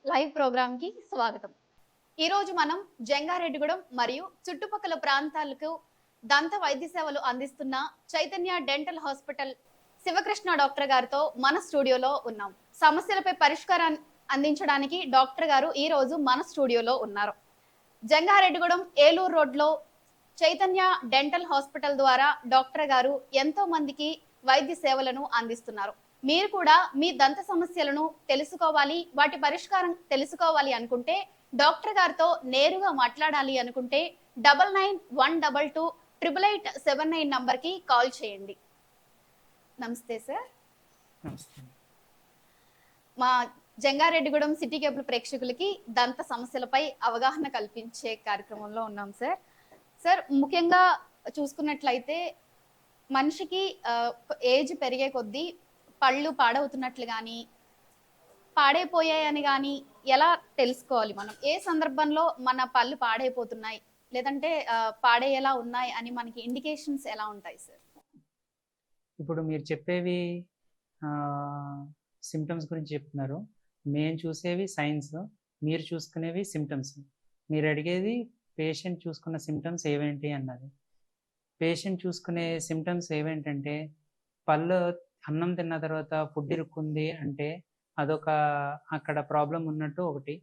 Live programme కి స్వాగతం. ఈ రోజు మనం జంగారెడ్డిగూడెం మరియు చుట్టుపక్కల ప్రాంతాలకు దంత వైద్య సేవలు అందిస్తున్న Chaitanya dental hospital Shivakrishna doctor గారితో మన స్టూడియోలో ఉన్నాం. సమస్యలపై పరిష్కారాన్ని అందించడానికి డాక్టర్ గారు ఈ రోజు మన స్టూడియోలో ఉన్నారు. జంగారెడ్డిగూడెం ఏలూరు రోడ్లో చైతన్య డెంటల్ హాస్పిటల్ ద్వారా డాక్టర్ గారు ఎంతో మందికి వైద్య సేవలను అందిస్తున్నారు. మీరు కూడా మీ దంత సమస్యలను తెలుసుకోవాలి, వాటి పరిష్కారం తెలుసుకోవాలి అనుకుంటే, డాక్టర్ గారితో నేరుగా మాట్లాడాలి అనుకుంటే 9912288879 నంబర్కి కాల్ చేయండి. నమస్తే సార్. నమస్తే. మా జంగారెడ్డిగూడెం సిటీ కేబుల్ ప్రేక్షకులకి దంత సమస్యలపై అవగాహన కల్పించే కార్యక్రమంలో ఉన్నాం సార్. సార్, ముఖ్యంగా చూసుకున్నట్లయితే మనిషికి ఏజ్ పెరిగే కొద్దీ పళ్ళు పాడవుతున్నట్లు కానీ పాడైపోయాయని కానీ ఎలా తెలుసుకోవాలి? మనం ఏ సందర్భంలో మన పళ్ళు పాడైపోతున్నాయి లేదంటే పాడేలా ఉన్నాయి అని మనకి ఇండికేషన్స్ ఎలా ఉంటాయి సార్? ఇప్పుడు మీరు చెప్పేవి సిమ్టమ్స్ గురించి చెప్తున్నారు. మేము చూసేవి సైన్స్, మీరు చూసుకునేవి సిమ్టమ్స్. మీరు అడిగేది పేషెంట్ చూసుకున్న సిమ్టమ్స్ ఏవేంటి అన్నది. పేషెంట్ చూసుకునే సిమ్టమ్స్ ఏవేంటంటే, పళ్ళు అన్నం తిన్న తర్వాత ఫుడ్ ఇరుక్కుంది అంటే అదొక అక్కడ ప్రాబ్లం ఉన్నట్టు ఒకటి.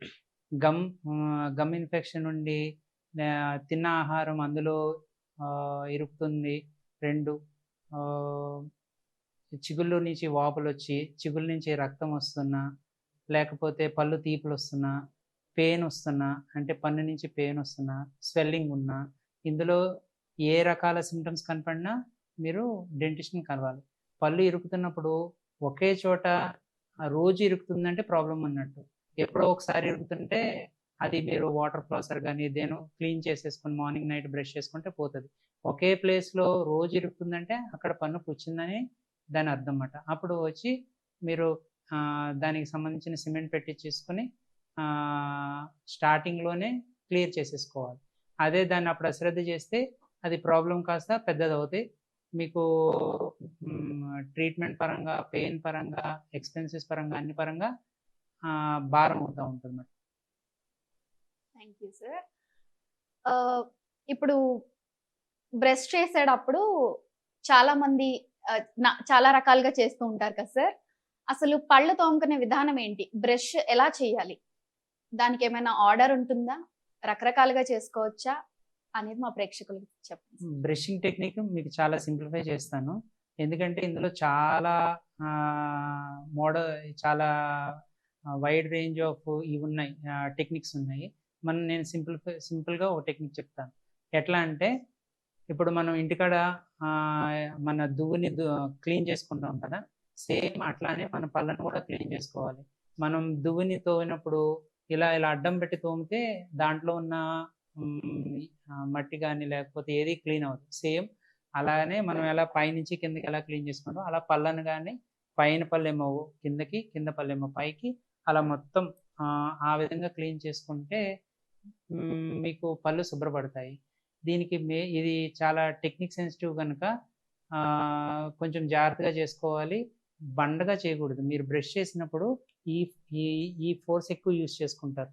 గమ్ ఇన్ఫెక్షన్ ఉండి తిన్న ఆహారం అందులో ఇరుకుతుంది. 2 చిగుళ్ళు నుంచి వాపులు వచ్చి చిగుళ్ళ నుంచి రక్తం వస్తున్నా, లేకపోతే పళ్ళు తీపులు వస్తున్నా, పెయిన్ వస్తున్నా, అంటే పన్ను నుంచి పెయిన్ వస్తున్నా, స్వెల్లింగ్ ఉన్నా, ఇందులో ఏ రకాల సిమ్టమ్స్ కనపడినా మీరు డెంటిస్ట్ని కలవాలి. పళ్ళు ఇరుకుతున్నప్పుడు ఒకే చోట రోజు ఇరుకుతుందంటే ప్రాబ్లం అన్నట్టు. ఎప్పుడో ఒకసారి ఇరుకుతుంటే అది మీరు వాటర్ ఫ్లాసర్ కానీ దేనో క్లీన్ చేసేసుకొని మార్నింగ్ నైట్ బ్రష్ చేసుకుంటే పోతుంది. ఒకే ప్లేస్లో రోజు ఇరుకుతుందంటే అక్కడ పన్ను పుచ్చిందని దాని అర్థం అన్నమాట. అప్పుడు వచ్చి మీరు దానికి సంబంధించిన సిమెంట్ పెట్టించేసుకొని స్టార్టింగ్లోనే క్లియర్ చేసేసుకోవాలి. అదే దాన్ని అప్పుడు అశ్రద్ధ చేస్తే అది ప్రాబ్లం కాస్త పెద్దది అవుతాయి. మీకు ట్రీట్మెంట్ పరంగా, పెయిన్ పరంగా, ఎక్స్పెన్సెస్ పరంగా, అన్ని పరంగా భారం అవుతూ ఉంటుంది అన్నమాట. Thank you sir. ఇప్పుడు బ్రష్ చేసేటప్పుడు చాలా మంది చాలా రకాలుగా చేస్తూ ఉంటారు కదా సార్. అసలు పళ్ళు తోముకునే విధానం ఏంటి? బ్రష్ ఎలా చేయాలి? దానికి ఏమైనా ఆర్డర్ ఉంటుందా? రకరకాలుగా చేసుకోవచ్చా అనేది మా ప్రేక్షకులకు చెప్పండి. బ్రషింగ్ టెక్నిక్ మీకు చాలా సింప్లిఫై చేస్తాను. ఎందుకంటే ఇందులో చాలా చాలా వైడ్ రేంజ్ ఆఫ్ ఇవి ఉన్నాయి, టెక్నిక్స్ ఉన్నాయి. నేను సింపుల్గా ఒక టెక్నిక్ చెప్తాను. ఎట్లా అంటే, ఇప్పుడు మనం ఇంటికాడ మన దువ్వుని క్లీన్ చేసుకుంటాం కదా, సేమ్ అట్లానే మన పళ్ళను కూడా క్లీన్ చేసుకోవాలి. మనం దువ్వుని తోమినప్పుడు ఇలా అడ్డం పెట్టి తోమితే దాంట్లో ఉన్న మట్టి కానీ లేకపోతే ఏది క్లీన్ అవుతుంది. సేమ్ అలానే మనం ఎలా పైనుంచి కిందకి ఎలా క్లీన్ చేసుకుంటాం అలా పళ్ళను కానీ పైన పళ్ళేమో కిందకి, కింద పళ్ళేమో పైకి, అలా మొత్తం ఆ విధంగా క్లీన్ చేసుకుంటే మీకు పళ్ళు శుభ్రపడతాయి. దీనికి ఇది చాలా టెక్నిక్ సెన్సిటివ్ కనుక కొంచెం జాగ్రత్తగా చేసుకోవాలి. బండగా చేయకూడదు. మీరు బ్రష్ చేసినప్పుడు ఈ ఫోర్స్ ఎక్కువ యూజ్ చేసుకుంటారు.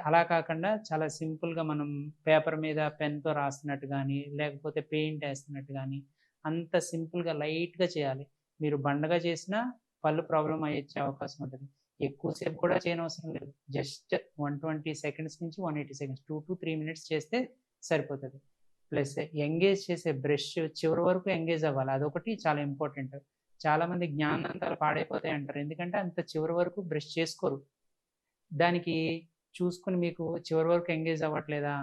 అలా కాకుండా చాలా సింపుల్గా మనం పేపర్ మీద పెన్తో రాస్తున్నట్టు కానీ లేకపోతే పెయింట్ వేస్తున్నట్టు కానీ అంత సింపుల్గా లైట్గా చేయాలి. మీరు బండగా చేసినా పళ్ళు ప్రాబ్లం అయ్యే అవకాశం ఉంటుంది. ఎక్కువసేపు కూడా చేయనవసరం లేదు. జస్ట్ 120 సెకండ్స్ నుంచి 180 సెకండ్స్ 2 to 3 మినిట్స్ చేస్తే సరిపోతుంది. ప్లస్ ఎంగేజ్ చేసే బ్రష్ చివరి వరకు ఎంగేజ్ అవ్వాలి. అదొకటి చాలా ఇంపార్టెంట్. చాలామంది జ్ఞానాంతాలు పాడైపోతాయి అంటారు, ఎందుకంటే అంత చివరి వరకు బ్రష్ చేసుకోరు. దానికి చూసుకుని మీకు చివరి వరకు ఎంగేజ్ అవ్వట్లేదా,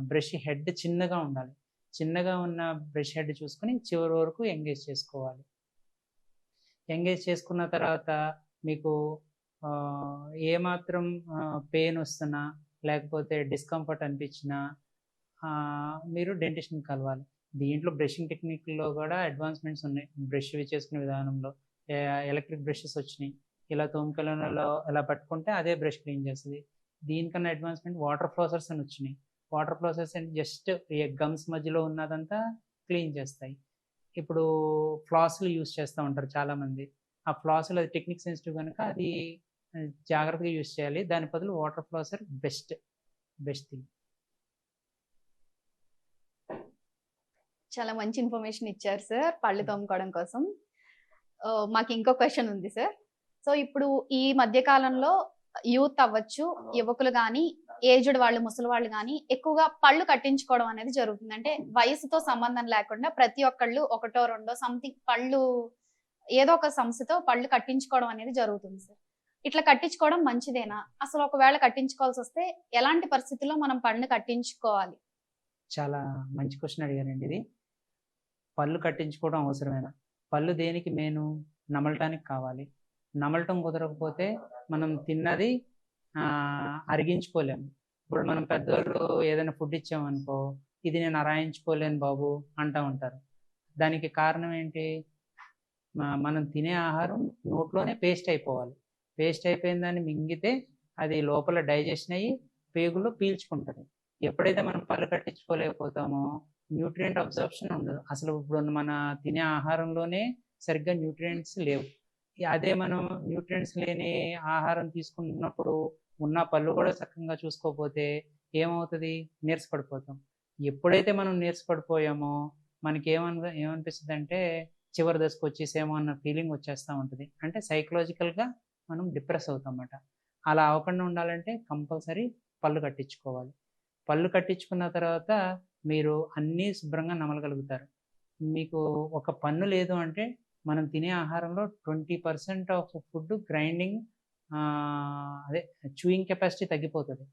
బ్రష్ హెడ్ చిన్నగా ఉండాలి. చిన్నగా ఉన్న బ్రష్ హెడ్ చూసుకుని చివరి వరకు ఎంగేజ్ చేసుకోవాలి. ఎంగేజ్ చేసుకున్న తర్వాత మీకు ఏమాత్రం పెయిన్ వస్తున్నా లేకపోతే డిస్కంఫర్ట్ అనిపించినా మీరు డెంటిస్ట్ని కలవాలి. దీంట్లో బ్రషింగ్ టెక్నిక్లో కూడా అడ్వాన్స్మెంట్స్ ఉన్నాయి. బ్రష్ చేసుకునే విధానంలో ఎలక్ట్రిక్ బ్రషెస్ వచ్చినాయి. ఇలా తోముకలలో ఎలా పట్టుకుంటే అదే బ్రష్ క్లీన్ చేస్తుంది. దీనికన్నా అడ్వాన్స్మెంట్ వాటర్ ఫ్లాసర్స్ అని వచ్చినాయి. వాటర్ ఫ్లాసర్స్ అంటే జస్ట్ గమ్స్ మధ్యలో ఉన్నదంతా క్లీన్ చేస్తాయి. ఇప్పుడు ఫ్లాస్లు యూజ్ చేస్తూ ఉంటారు చాలామంది. ఆ ఫ్లాస్లు అది టెక్నిక్ సెన్సిటివ్ కనుక అది జాగ్రత్తగా యూస్ చేయాలి. దాని బదులు వాటర్ ఫ్లాసర్ బెస్ట్ థింగ్. చాలా మంచి ఇన్ఫర్మేషన్ ఇచ్చారు సార్ పళ్ళు తోముకోవడం కోసం. మాకు ఇంకో క్వశ్చన్ ఉంది సార్. సో ఇప్పుడు ఈ మధ్య కాలంలో యూత్ అవ్వచ్చు, యువకులు కానీ, ఏజ్డ్ వాళ్ళు, ముసలి వాళ్ళు కానీ ఎక్కువగా పళ్ళు కట్టించుకోవడం అనేది జరుగుతుంది. అంటే వయసుతో సంబంధం లేకుండా ప్రతి ఒక్కళ్ళు ఒకటో రెండో సంథింగ్ పళ్ళు ఏదో ఒక సమస్యతో పళ్ళు కట్టించుకోవడం అనేది జరుగుతుంది సార్. ఇట్లా కట్టించుకోవడం మంచిదేనా? అసలు ఒకవేళ కట్టించుకోవాల్సి వస్తే ఎలాంటి పరిస్థితుల్లో మనం పళ్ళని కట్టించుకోవాలి? చాలా మంచి క్వశ్చన్ అడిగారండి ఇది. పళ్ళు కట్టించుకోవడం అవసరమేనా? పళ్ళు దేనికి మెయిన్? నమలటానికి కావాలి. నమలటం కుదరకపోతే మనం తిన్నది అరిగించుకోలేము. ఇప్పుడు మనం పెద్దవాళ్ళు ఏదైనా ఫుడ్ ఇచ్చామనుకో, ఇది నేను అరాయించుకోలేను బాబు అంటూ ఉంటారు. దానికి కారణం ఏంటి? మనం తినే ఆహారం నోట్లోనే పేస్ట్ అయిపోవాలి. పేస్ట్ అయిపోయిన దాన్ని మింగితే అది లోపల డైజెషన్ అయ్యి పేగుల్లో పీల్చుకుంటుంది. ఎప్పుడైతే మనం పళ్ళు కట్టించుకోలేకపోతామో న్యూట్రియంట్ అబ్జర్ప్షన్ ఉండదు. అసలు ఇప్పుడు మన తినే ఆహారంలోనే సరిగ్గా న్యూట్రియంట్స్ లేవు. అదే మనం న్యూట్రియంట్స్ లేని ఆహారం తీసుకున్నప్పుడు ఉన్న పళ్ళు కూడా చక్కగా చూసుకోకపోతే ఏమవుతుంది? నీరసపడిపోతాం. ఎప్పుడైతే మనం నీరసపడిపోయామో మనకి ఏమనిపిస్తుంది అంటే చివరి దశకు వచ్చేసేమో అన్న ఫీలింగ్ వచ్చేస్తూ ఉంటుంది. అంటే సైకలాజికల్గా మనం డిప్రెస్ అవుతాం అన్నమాట. అలా అవ్వకుండా ఉండాలంటే కంపల్సరీ పళ్ళు కట్టించుకోవాలి. పళ్ళు కట్టించుకున్న తర్వాత మీరు అన్నీ శుభ్రంగా నమలగలుగుతారు. మీకు ఒక పన్ను లేదు అంటే మనం తినే ఆహారంలో 20% ఆఫ్ ఫుడ్ గ్రైండింగ్ అదే చూయింగ్ కెపాసిటీ తగ్గిపోతుంది.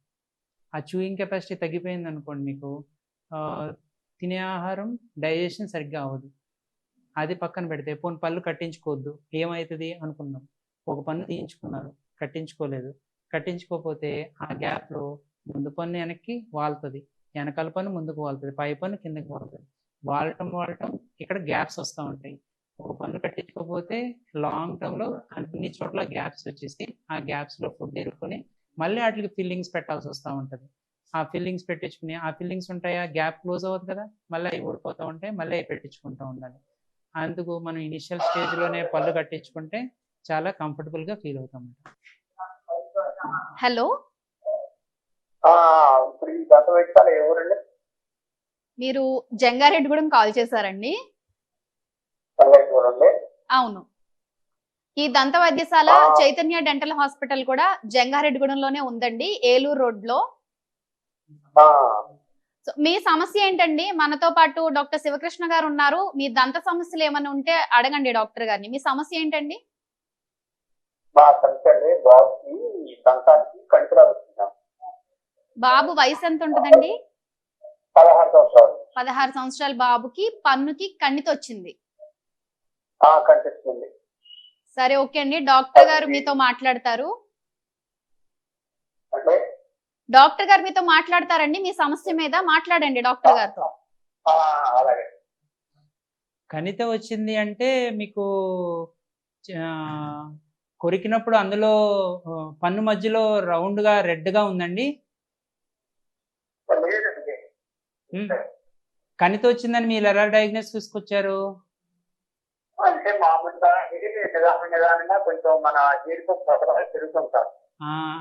ఆ చూయింగ్ కెపాసిటీ తగ్గిపోయింది అనుకోండి, మీకు తినే ఆహారం డైజెషన్ సరిగ్గా అవ్వదు. అది పక్కన పెడితే పోనీ పళ్ళు కట్టించుకోవద్దు, ఏమవుతుంది అనుకున్నాం. ఒక పన్ను తీయించుకున్నారు, కట్టించుకోలేదు. కట్టించుకోకపోతే ఆ గ్యాప్లో ముందు పన్ను వెనక్కి వాలుతుంది, వెనకాల పన్ను ముందుకు వాలుతుంది, పై పన్ను కిందకి వాలుతుంది. వాలటం ఇక్కడ గ్యాప్స్ వస్తూ ఉంటాయి. ఒక పన్ను కట్టించుకోకపోతే లాంగ్ టర్మ్లో అన్ని చోట్ల గ్యాప్స్ వచ్చేసి ఆ గ్యాప్స్లో ఫుడ్ ఇరుక్కొని మళ్ళీ వాటికి ఫిల్లింగ్స్ పెట్టాల్సి వస్తూ ఉంటుంది. ఆ ఫిల్లింగ్స్ పెట్టించుకుని ఆ ఫిల్లింగ్స్ ఉంటాయా, గ్యాప్ క్లోజ్ అవ్వదు కదా, మళ్ళీ అవి ఊడిపోతూ ఉంటాయి, మళ్ళీ అవి పెట్టించుకుంటూ ఉండాలి. అందుకు మనం ఇనిషియల్ స్టేజ్లోనే పళ్ళు కట్టించుకుంటే చాలా కంఫర్టబుల్గా ఫీల్ అవుతాం. హలో, మీరు జంగారెడ్డిగూడెం కాల్ చేశారండి? అవును. ఈ దంత వైద్యశాల చైతన్య డెంటల్ హాస్పిటల్ కూడా జంగారెడ్డిగూడెంలోనే ఉందండి, ఏలూరు రోడ్ లో. సో మీ సమస్య ఏంటండి? మనతో పాటు డాక్టర్ శివకృష్ణ గారు ఉన్నారు. మీ దంత సమస్యలు ఏమైనా ఉంటే అడగండి డాక్టర్ గారిని. మీ సమస్య ఏంటండి? బాబు వయసు ఎంత ఉంటుందండి? 16 సంవత్సరాల బాబుకి పన్నుకి కణితి వచ్చింది. సరే, ఓకే అండి, డాక్టర్ గారు మీతో మాట్లాడతారు. డాక్టర్ గారు మీతో మాట్లాడతారండి. మీ సమస్య మీద మాట్లాడండి డాక్టర్ గారితో. కణితి వచ్చింది అంటే మీకు కొరికినప్పుడు అందులో పన్ను మధ్యలో రౌండ్ గా రెడ్ గా ఉందండి. కణితి వచ్చిందని మీరు ఎలా డయాగ్నోస్ తీసుకొచ్చారు?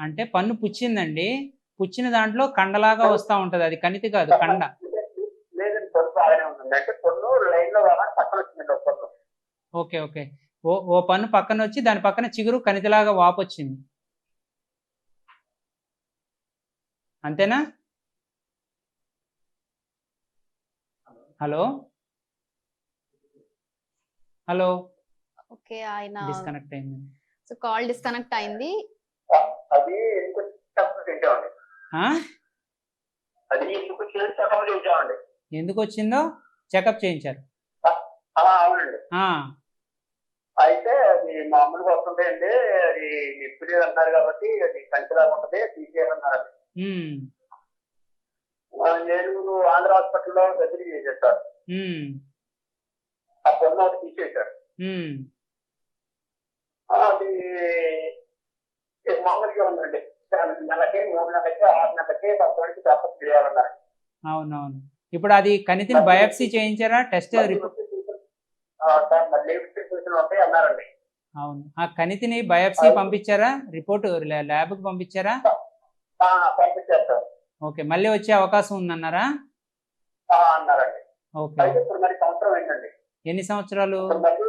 అంటే పన్ను పుచ్చిందండి, పుచ్చిన దాంట్లో కండలాగా వస్తూ ఉంటది, అది కణితి కాదు, కండ. ఓకే ఓకే, ఓ పన్ను పక్కన వచ్చి దాని పక్కన చిగురు కణితిలాగా వాపు వచ్చింది, అంతేనా? హలో హలో, ఓకే, ఆయన డిస్కనెక్ట్ అయింది. సో కాల్ డిస్కనెక్ట్ అయింది. ఎందుకు వచ్చిందో చెకప్ చేయించారు. అయితే అది మామూలుగా వస్తుంటాయండి, అది ఇప్పుడు అంటారు కాబట్టి అది కంచిలాగా ఉంటది, తీసేయమన్నారు. ఏలూరు ఆంధ్ర హాస్పిటల్లో సర్జరీ చేసేస్తారు, ఆ పన్ను ఒకటి తీసేశారు. అది మామూలుగా ఉందండి, నెలకి 3 నెలలకి 6 నెలలకి కొంతమందికి తప్పదు చేయాలన్నారు. అవునవును. ఇప్పుడు అది కణితిని బయాప్సీ చేయించారా? టెస్ట్ మళ్ళీ ఉంటాయి అన్నారండి. అవును. ఆ కణితిని బయాప్సీ పంపించారా? రిపోర్ట్ ల్యాబ్కి పంపించారా? పంపించారు సార్. ఓకే. మళ్ళీ వచ్చే అవకాశం ఉందన్నారా? అన్నారండి. ఓకే. అయితే ఇప్పుడు మరి సంవత్సరం ఏంటండి? ఎన్ని సంవత్సరాలు? ఇప్పుడు మళ్ళీ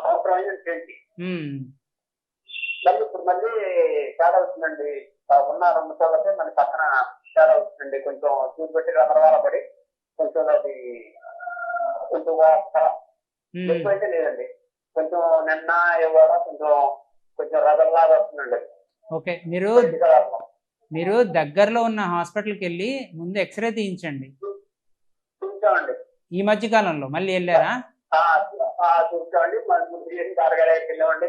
సంవత్సరం అయింది. ఉమ్. మళ్ళీ ఇప్పుడు మళ్ళీ తేడా వచ్చిందండి. ఉన్న 2 కోళ్ళకే మన పక్కన తేడా వచ్చిందండి. కొంచెం చూపెట్టి రకరకాల పడి కొంచెం అది కొంచెం ఎక్కువైతే లేదండి. కొంచెం నిన్న ఇవాళ కొంచెం రగల్లాగా వస్తుందండి. ఓకే. మీరు దగ్గరలో ఉన్న హాస్పిటల్కి వెళ్ళి ముందు ఎక్స్రే తీయించండి. చూసామండి. ఈ మధ్య కాలంలో మళ్ళీ వెళ్ళారా? చూసామండి. వెళ్ళామండి.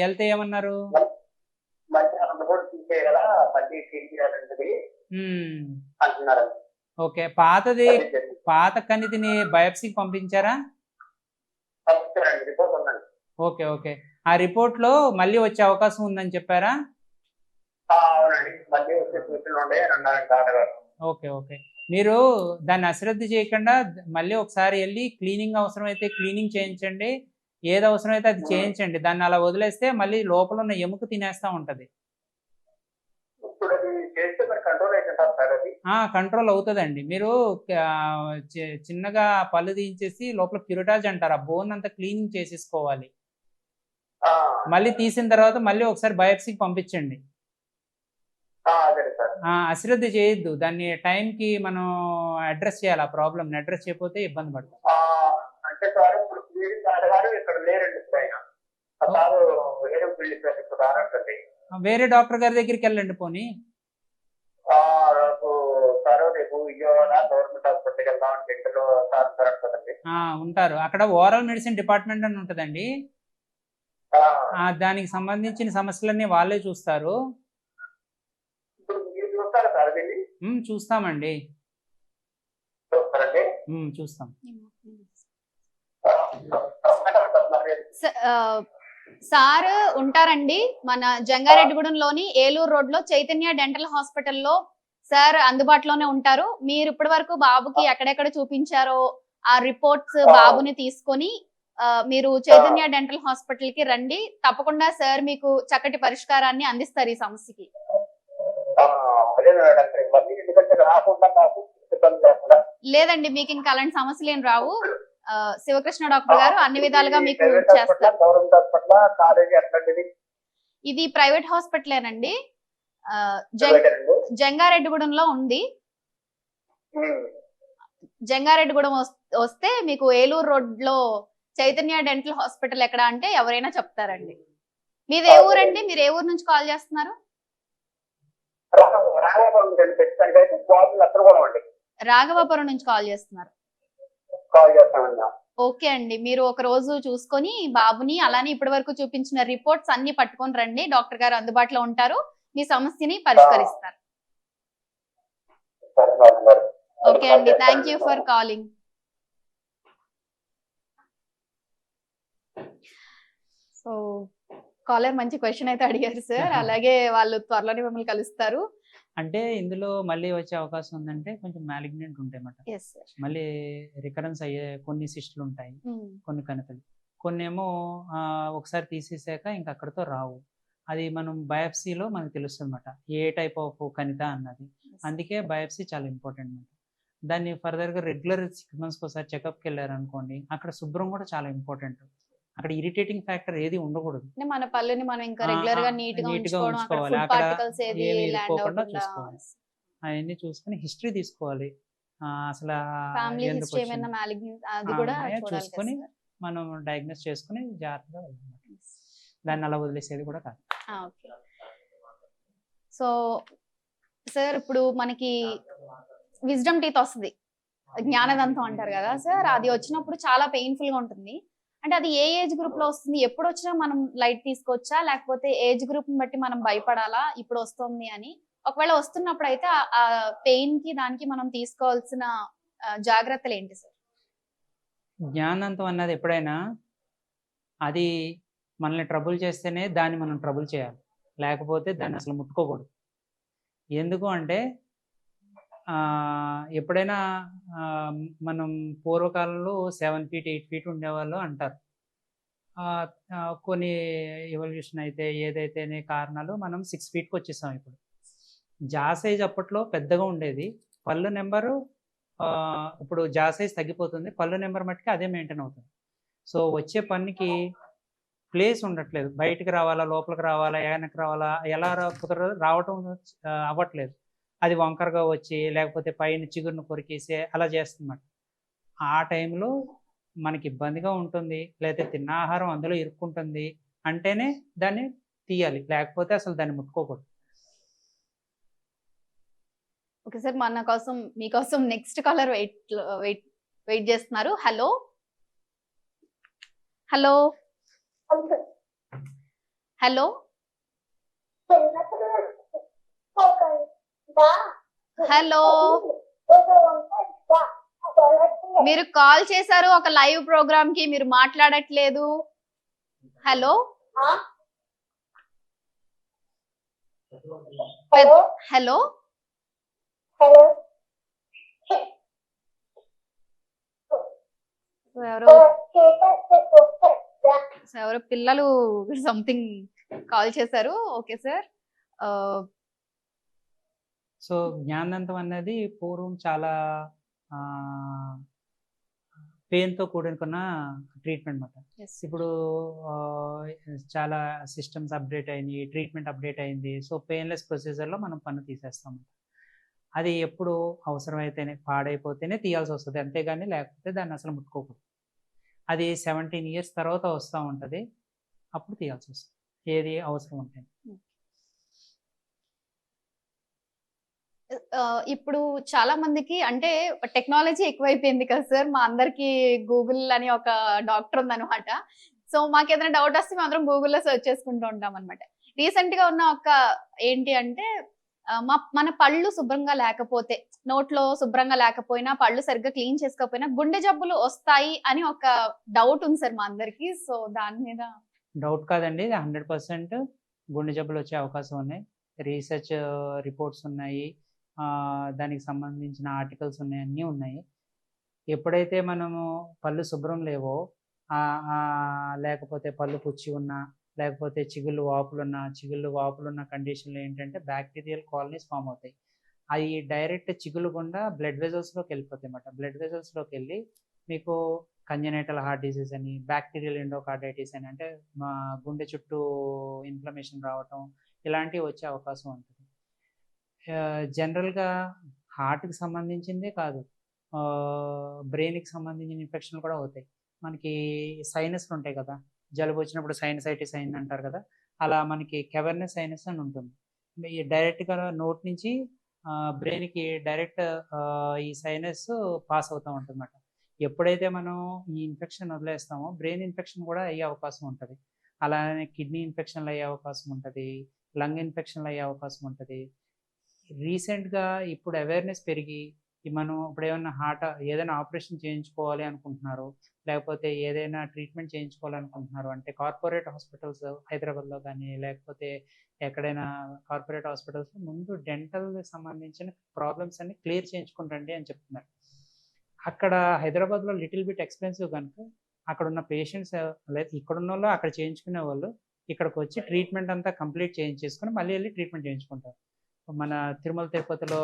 వెళ్తే ఏమన్నారు? మంచి 2 కూడా తీసేయాలా మళ్ళీ తీసేయాలండి అంటున్నారు. ఓకే. పాత కణితిని బయాప్సీకి పంపించారా? పంపించారండి. రిపోర్ట్ ఉందండి. ఓకే. ఓకే. ఆ రిపోర్ట్ లో మళ్ళీ వచ్చే అవకాశం ఉందని చెప్పారా? అవునండి. మళ్ళీ వచ్చే సూచనలు ఉన్నాయి అని అన్నారండి డాక్టర్ గారు. ఓకే. ఓకే. మీరు దాన్ని అశ్రద్ధ చేయకుండా మళ్ళీ ఒకసారి వెళ్ళి క్లీనింగ్ అవసరమైతే క్లీనింగ్ చేయించండి. ఏది అవసరమైతే అది చేయించండి. దాన్ని అలా వదిలేస్తే మళ్ళీ లోపల ఉన్న ఎముక తినేస్తా ఉంటది. ఇప్పుడు అది చేస్తే మరి కంట్రోల్ అవుతుంటారు సార్ అది? కంట్రోల్ అవుతుందండి. మీరు చిన్నగా పళ్ళు తీయించేసి లోపల క్యూరిటాజ్ అంటారు. ఆ బోన్ అంతా క్లీనింగ్ చేసేసుకోవాలి. మళ్ళీ తీసిన తర్వాత మళ్ళీ ఒకసారి బయాప్సీకి పంపించండి. అశ్రద్ధ చేయొద్దు. దాన్ని టైంకి మనం అడ్రస్ చేయాలి. ఆ ప్రాబ్లమ్ అడ్రస్ చేయకపోతే ఇబ్బంది పడతాం. అంటే సార్ ఇప్పుడు అడగారు ఇక్కడ లేరండి. వేరే డాక్టర్ గారి దగ్గరికి వెళ్ళండి. పోనీ రేపు విజయవాడ గవర్నమెంట్ హాస్పిటల్కి వెళ్దామని ఇంట్లో ఉంటారు. అక్కడ ఓరల్ మెడిసిన్ డిపార్ట్మెంట్ అని ఉంటుందండి. దానికి సంబంధించిన సమస్యలన్నీ వాళ్ళే చూస్తారు. చూస్తామండి. చూస్తాం. సార్ ఉంటారండి మన జంగారెడ్డిగూడెంలోని ఏలూరు రోడ్ లో చైతన్య డెంటల్ హాస్పిటల్లో సార్ అందుబాటులోనే ఉంటారు. మీరు ఇప్పటి వరకు బాబుకి ఎక్కడెక్కడ చూపించారో ఆ రిపోర్ట్స్ బాబుని తీసుకొని మీరు చైతన్య డెంటల్ హాస్పిటల్ కి రండి. తప్పకుండా సార్ మీకు చక్కటి పరిష్కారాన్ని అందిస్తారు ఈ సమస్యకి. లేదండి, మీకు ఇంకా అలాంటి సమస్యలు ఏం రావు. శివకృష్ణ డాక్టర్ గారు అన్ని విధాలుగా మీకు చేస్తారు. ఇది ప్రైవేట్ హాస్పిటలేనండి. జంగారెడ్డిగూడెంలో ఉంది. జంగారెడ్డిగూడెం వస్తే మీకు ఏలూరు రోడ్ లో చైతన్య డెంటల్ హాస్పిటల్ ఎక్కడ అంటే ఎవరైనా చెప్తారండి. మీది ఏ ఊరండి? మీరు ఏ ఊరు నుంచి కాల్ చేస్తున్నారు? రాఘవాపురం నుంచి కాల్ చేస్తున్నారు. ఓకే అండి, మీరు ఒక రోజు చూసుకొని బాబుని అలానే ఇప్పటి వరకు చూపించిన రిపోర్ట్స్ అన్ని పట్టుకొని రండి. డాక్టర్ గారు అందుబాటులో ఉంటారు, మీ సమస్యని పరిష్కరిస్తారు. ఓకే అండి, thank you for calling. So caller మంచి క్వశ్చన్ అయితే అడిగారు సార్. అలాగే వాళ్ళు త్వరలోనే మిమ్మల్ని కలుస్తారు. అంటే ఇందులో మళ్ళీ వచ్చే అవకాశం ఉందంటే కొంచెం మ్యాలిగ్నెంట్ ఉంటాయి అన్నమాట. మళ్ళీ రికరెన్స్ అయ్యే కొన్ని సిస్టులు ఉంటాయి, కొన్ని కణితులు. కొన్ని ఏమో ఒకసారి తీసేసాక ఇంక అక్కడితో రావు. అది మనం బయాప్సీలో మనకు తెలుస్తుంది అన్నమాట, ఏ టైప్ ఆఫ్ కణిత అన్నది. అందుకే బయాప్సీ చాలా ఇంపార్టెంట్ అన్నమాట. దాన్ని ఫర్దర్గా రెగ్యులర్ 6 monthsకి ఒకసారి చెకప్కి వెళ్ళారనుకోండి, అక్కడ శుభ్రం కూడా చాలా ఇంపార్టెంట్. అక్కడ ఇరిటేటింగ్ ఫ్యాక్టర్ ఏది ఉండకూడదు. మన పళ్ళని మనం ఇంకా రెగ్యులర్ గా నీట్ గా ఉంచుకోవాలి. అక్కడ ఏమి ఇరుక్కోకుండా చూసుకోవాలి. అవన్నీ చూసుకుని హిస్టరీ తీసుకోవాలి. అసలు చూసుకొని మనం డయాగ్నోస్ చేసుకుని జాగ్రత్తగా వెళ్ళాలి. దాన్ని అలా వదిలేసేది కూడా కాదు. సో సార్, ఇప్పుడు మనకి విజ్డమ్ టీత్ వస్తుంది, జ్ఞానదంతం అంటారు కదా సార్. అది వచ్చినప్పుడు చాలా పెయిన్ఫుల్ గా ఉంటుంది. అంటే అది ఏ ఏజ్ గ్రూప్ లో వస్తుంది? ఎప్పుడు వచ్చినా మనం లైట్ తీసుకోవచ్చా, లేకపోతే ఏజ్ గ్రూప్ ని బట్టి మనం భయపడాలా ఇప్పుడు వస్తుంది అని? ఒకవేళ వస్తున్నప్పుడు అయితే ఆ పెయిన్ కి దానికి మనం తీసుకోవాల్సిన జాగ్రత్తలు ఏంటి సార్? జ్ఞానంతం అన్నది ఎప్పుడైనా అది మనల్ని ట్రబుల్ చేస్తేనే దాన్ని మనం ట్రబుల్ చేయాలి, లేకపోతే దాన్ని అసలు ముట్టుకోకూడదు. ఎందుకు అంటే ఎప్పుడైనా మనం పూర్వకాలంలో 7 feet 8 feet ఉండేవాళ్ళు అంటారు. కొన్ని ఎవల్యూషన్ అయితే ఏదైతేనే కారణాలు మనం 6 ఫీట్కి వచ్చేసాం ఇప్పుడు. జా సైజ్ అప్పట్లో పెద్దగా ఉండేది, పళ్ళు నెంబరు ఇప్పుడు జా సైజ్ తగ్గిపోతుంది, పళ్ళు నెంబర్ మట్టుకి అదే మెయింటైన్ అవుతుంది. సో వచ్చే పన్నుకి ప్లేస్ ఉండట్లేదు, బయటికి రావాలా లోపలికి రావాలా వెనక్కి రావాలా ఎలా కుదరదు, రావటం అవ్వట్లేదు. అది వంకరగా వచ్చి లేకపోతే పైన చిగురును కొరికేసి అలా చేస్తుందన్నమాట. ఆ టైంలో మనకి ఇబ్బందిగా ఉంటుంది, లేకపోతే తిన్న ఆహారం అందులో ఇరుక్కుంటుంది అంటేనే దాన్ని తీయాలి, లేకపోతే అసలు దాన్ని ముట్టుకోకూడదు. ఓకే సార్, మన కోసం మీకోసం నెక్స్ట్ కాలర్ వెయిట్ చేస్తున్నారు. హలో హలో హలో హలో, మీరు కాల్ చేశారు ఒక లైవ్ ప్రోగ్రామ్ కి, మీరు మాట్లాడట్లేదు. హలో హలో ఎవరో పిల్లలు సంథింగ్ కాల్ చేశారు. Okay sir. సో జ్ఞానదంతం అనేది పూర్వం చాలా పెయిన్తో కూడుకున్న ట్రీట్మెంట్ అన్నమాట. ఇప్పుడు చాలా సిస్టమ్స్ అప్డేట్ అయినాయి, ట్రీట్మెంట్ అప్డేట్ అయింది. సో పెయిన్లెస్ ప్రొసీజర్లో మనం పన్ను తీసేస్తాం. అది ఎప్పుడు అవసరమైతేనే, పాడైపోతేనే తీయాల్సి వస్తుంది, అంతేగాని లేకపోతే దాన్ని అసలు ముట్టుకోకూడదు. అది 17 years తర్వాత వస్తూ ఉంటుంది, అప్పుడు తీయాల్సి వస్తుంది ఏది అవసరం ఉంటుంది. ఇప్పుడు చాలా మందికి అంటే టెక్నాలజీ ఎక్కువైపోయింది కదా సార్, మా అందరికి గూగుల్ అని ఒక డాక్టర్ ఉందన్నమాట. సో మాకు ఏదైనా డౌట్ వస్తే మేము అందరం గూగుల్లో సెర్చ్ చేసుకుంటూ ఉంటాం అనమాట. రీసెంట్ గా ఉన్న ఒక ఏంటి అంటే మన పళ్ళు శుభ్రంగా లేకపోతే, నోట్లో శుభ్రంగా లేకపోయినా, పళ్ళు సరిగ్గా క్లీన్ చేసుకోకపోయినా గుండె జబ్బులు వస్తాయి అని ఒక డౌట్ ఉంది సార్ మా అందరికి. సో దాని మీద డౌట్ కాదండి, 100% గుండె జబ్బులు వచ్చే అవకాశం ఉన్నాయి. రీసెర్చ్ రిపోర్ట్స్ ఉన్నాయి, దానికి సంబంధించిన ఆర్టికల్స్ ఉన్నాయి, అన్నీ ఉన్నాయి. ఎప్పుడైతే మనము పళ్ళు శుభ్రం లేవో, లేకపోతే పళ్ళు పుచ్చి ఉన్నా, లేకపోతే చిగుళ్ళు వాపులున్న కండిషన్లో ఏంటంటే బ్యాక్టీరియల్ కాలనీస్ ఫామ్ అవుతాయి. అవి డైరెక్ట్ చిగులు గుండా బ్లడ్ వెజల్స్లోకి వెళ్ళిపోతాయి అన్నమాట. బ్లడ్ వెజల్స్లోకి వెళ్ళి మీకు కంజనైటల్ హార్ట్ డిసీజ్ అని, బ్యాక్టీరియల్ ఎండోకార్డైటిస్ అని, అంటే మా గుండె చుట్టూ ఇన్ఫ్లమేషన్ రావటం, ఇలాంటివి వచ్చే అవకాశం ఉంటుంది. జనరల్గా హార్ట్కి సంబంధించిందే కాదు, బ్రెయిన్కి సంబంధించిన ఇన్ఫెక్షన్లు కూడా అవుతాయి. మనకి సైనస్లు ఉంటాయి కదా, జలుబు వచ్చినప్పుడు సైనసైటిస్ అయింది అంటారు కదా, అలా మనకి కెవర్నస్ సైనస్ అని ఉంటుంది. డైరెక్ట్గా నోట్ నుంచి బ్రెయిన్కి డైరెక్ట్ ఈ సైనస్ పాస్ అవుతూ ఉంటుంది అన్నమాట. ఎప్పుడైతే మనం ఈ ఇన్ఫెక్షన్ వదిలేస్తామో బ్రెయిన్ ఇన్ఫెక్షన్ కూడా అయ్యే అవకాశం ఉంటుంది, అలానే కిడ్నీ ఇన్ఫెక్షన్లు అయ్యే అవకాశం ఉంటుంది, లంగ్ ఇన్ఫెక్షన్లు అయ్యే అవకాశం ఉంటుంది. రీసెంట్గా ఇప్పుడు అవేర్నెస్ పెరిగి మనం ఇప్పుడు ఏదైనా ఆపరేషన్ చేయించుకోవాలి అనుకుంటున్నారు, లేకపోతే ఏదైనా ట్రీట్మెంట్ చేయించుకోవాలనుకుంటున్నారు అంటే కార్పొరేట్ హాస్పిటల్స్ హైదరాబాద్లో కానీ, లేకపోతే ఎక్కడైనా కార్పొరేట్ హాస్పిటల్స్లో ముందు డెంటల్ సంబంధించిన ప్రాబ్లమ్స్ అన్ని క్లియర్ చేయించుకుంటండి అని చెప్తున్నారు. అక్కడ హైదరాబాద్లో లిటిల్ బిట్ ఎక్స్పెన్సివ్ కనుక అక్కడ ఉన్న పేషెంట్స్ ఇక్కడున్న వాళ్ళు అక్కడ చేయించుకునే వాళ్ళు ఇక్కడికి వచ్చి ట్రీట్మెంట్ అంతా కంప్లీట్ చేయించేసుకొని మళ్ళీ వెళ్ళి ట్రీట్మెంట్ చేయించుకుంటారు. మన తిరుమల తిరుపతిలో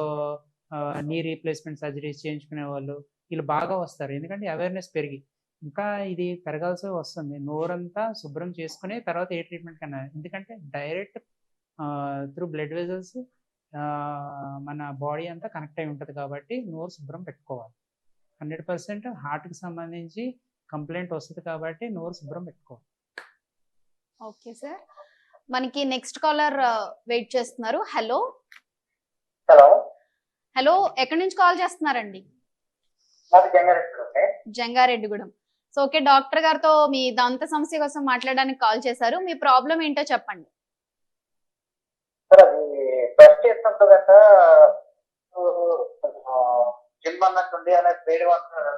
నీ రీప్లేస్మెంట్ సర్జరీస్ చేయించుకునే వాళ్ళు వీళ్ళు బాగా వస్తారు, ఎందుకంటే అవేర్నెస్ పెరిగి ఇంకా ఇది పెరగాల్సి వస్తుంది. నోరంతా శుభ్రం చేసుకుని తర్వాత ఏ ట్రీట్మెంట్ కన్నా, ఎందుకంటే డైరెక్ట్ త్రూ బ్లడ్ వెజల్స్ మన బాడీ అంతా కనెక్ట్ అయి ఉంటుంది కాబట్టి నోరు శుభ్రం పెట్టుకోవాలి. 100% హార్ట్కి సంబంధించి కంప్లైంట్ వస్తుంది కాబట్టి నోరు శుభ్రం పెట్టుకోవాలి. ఓకే సార్, మనకి నెక్స్ట్ కాలర్ వెయిట్ చేస్తున్నారు. హలో హలో హలో, ఎక్కడి నుంచి కాల్ చేస్తున్నారండి? జంగారెడ్డిగూడెం. సో ఓకే, డాక్టర్ గారితో మీ దంత సమస్య కోసం మాట్లాడడానికి కాల్ చేశారు. మీ ప్రాబ్లం ఏంటో చెప్పండి. బ్రష్ చేసినప్పుడు గట్రా జిమ్ అన్నట్టుండి అనే వేడి వాటర్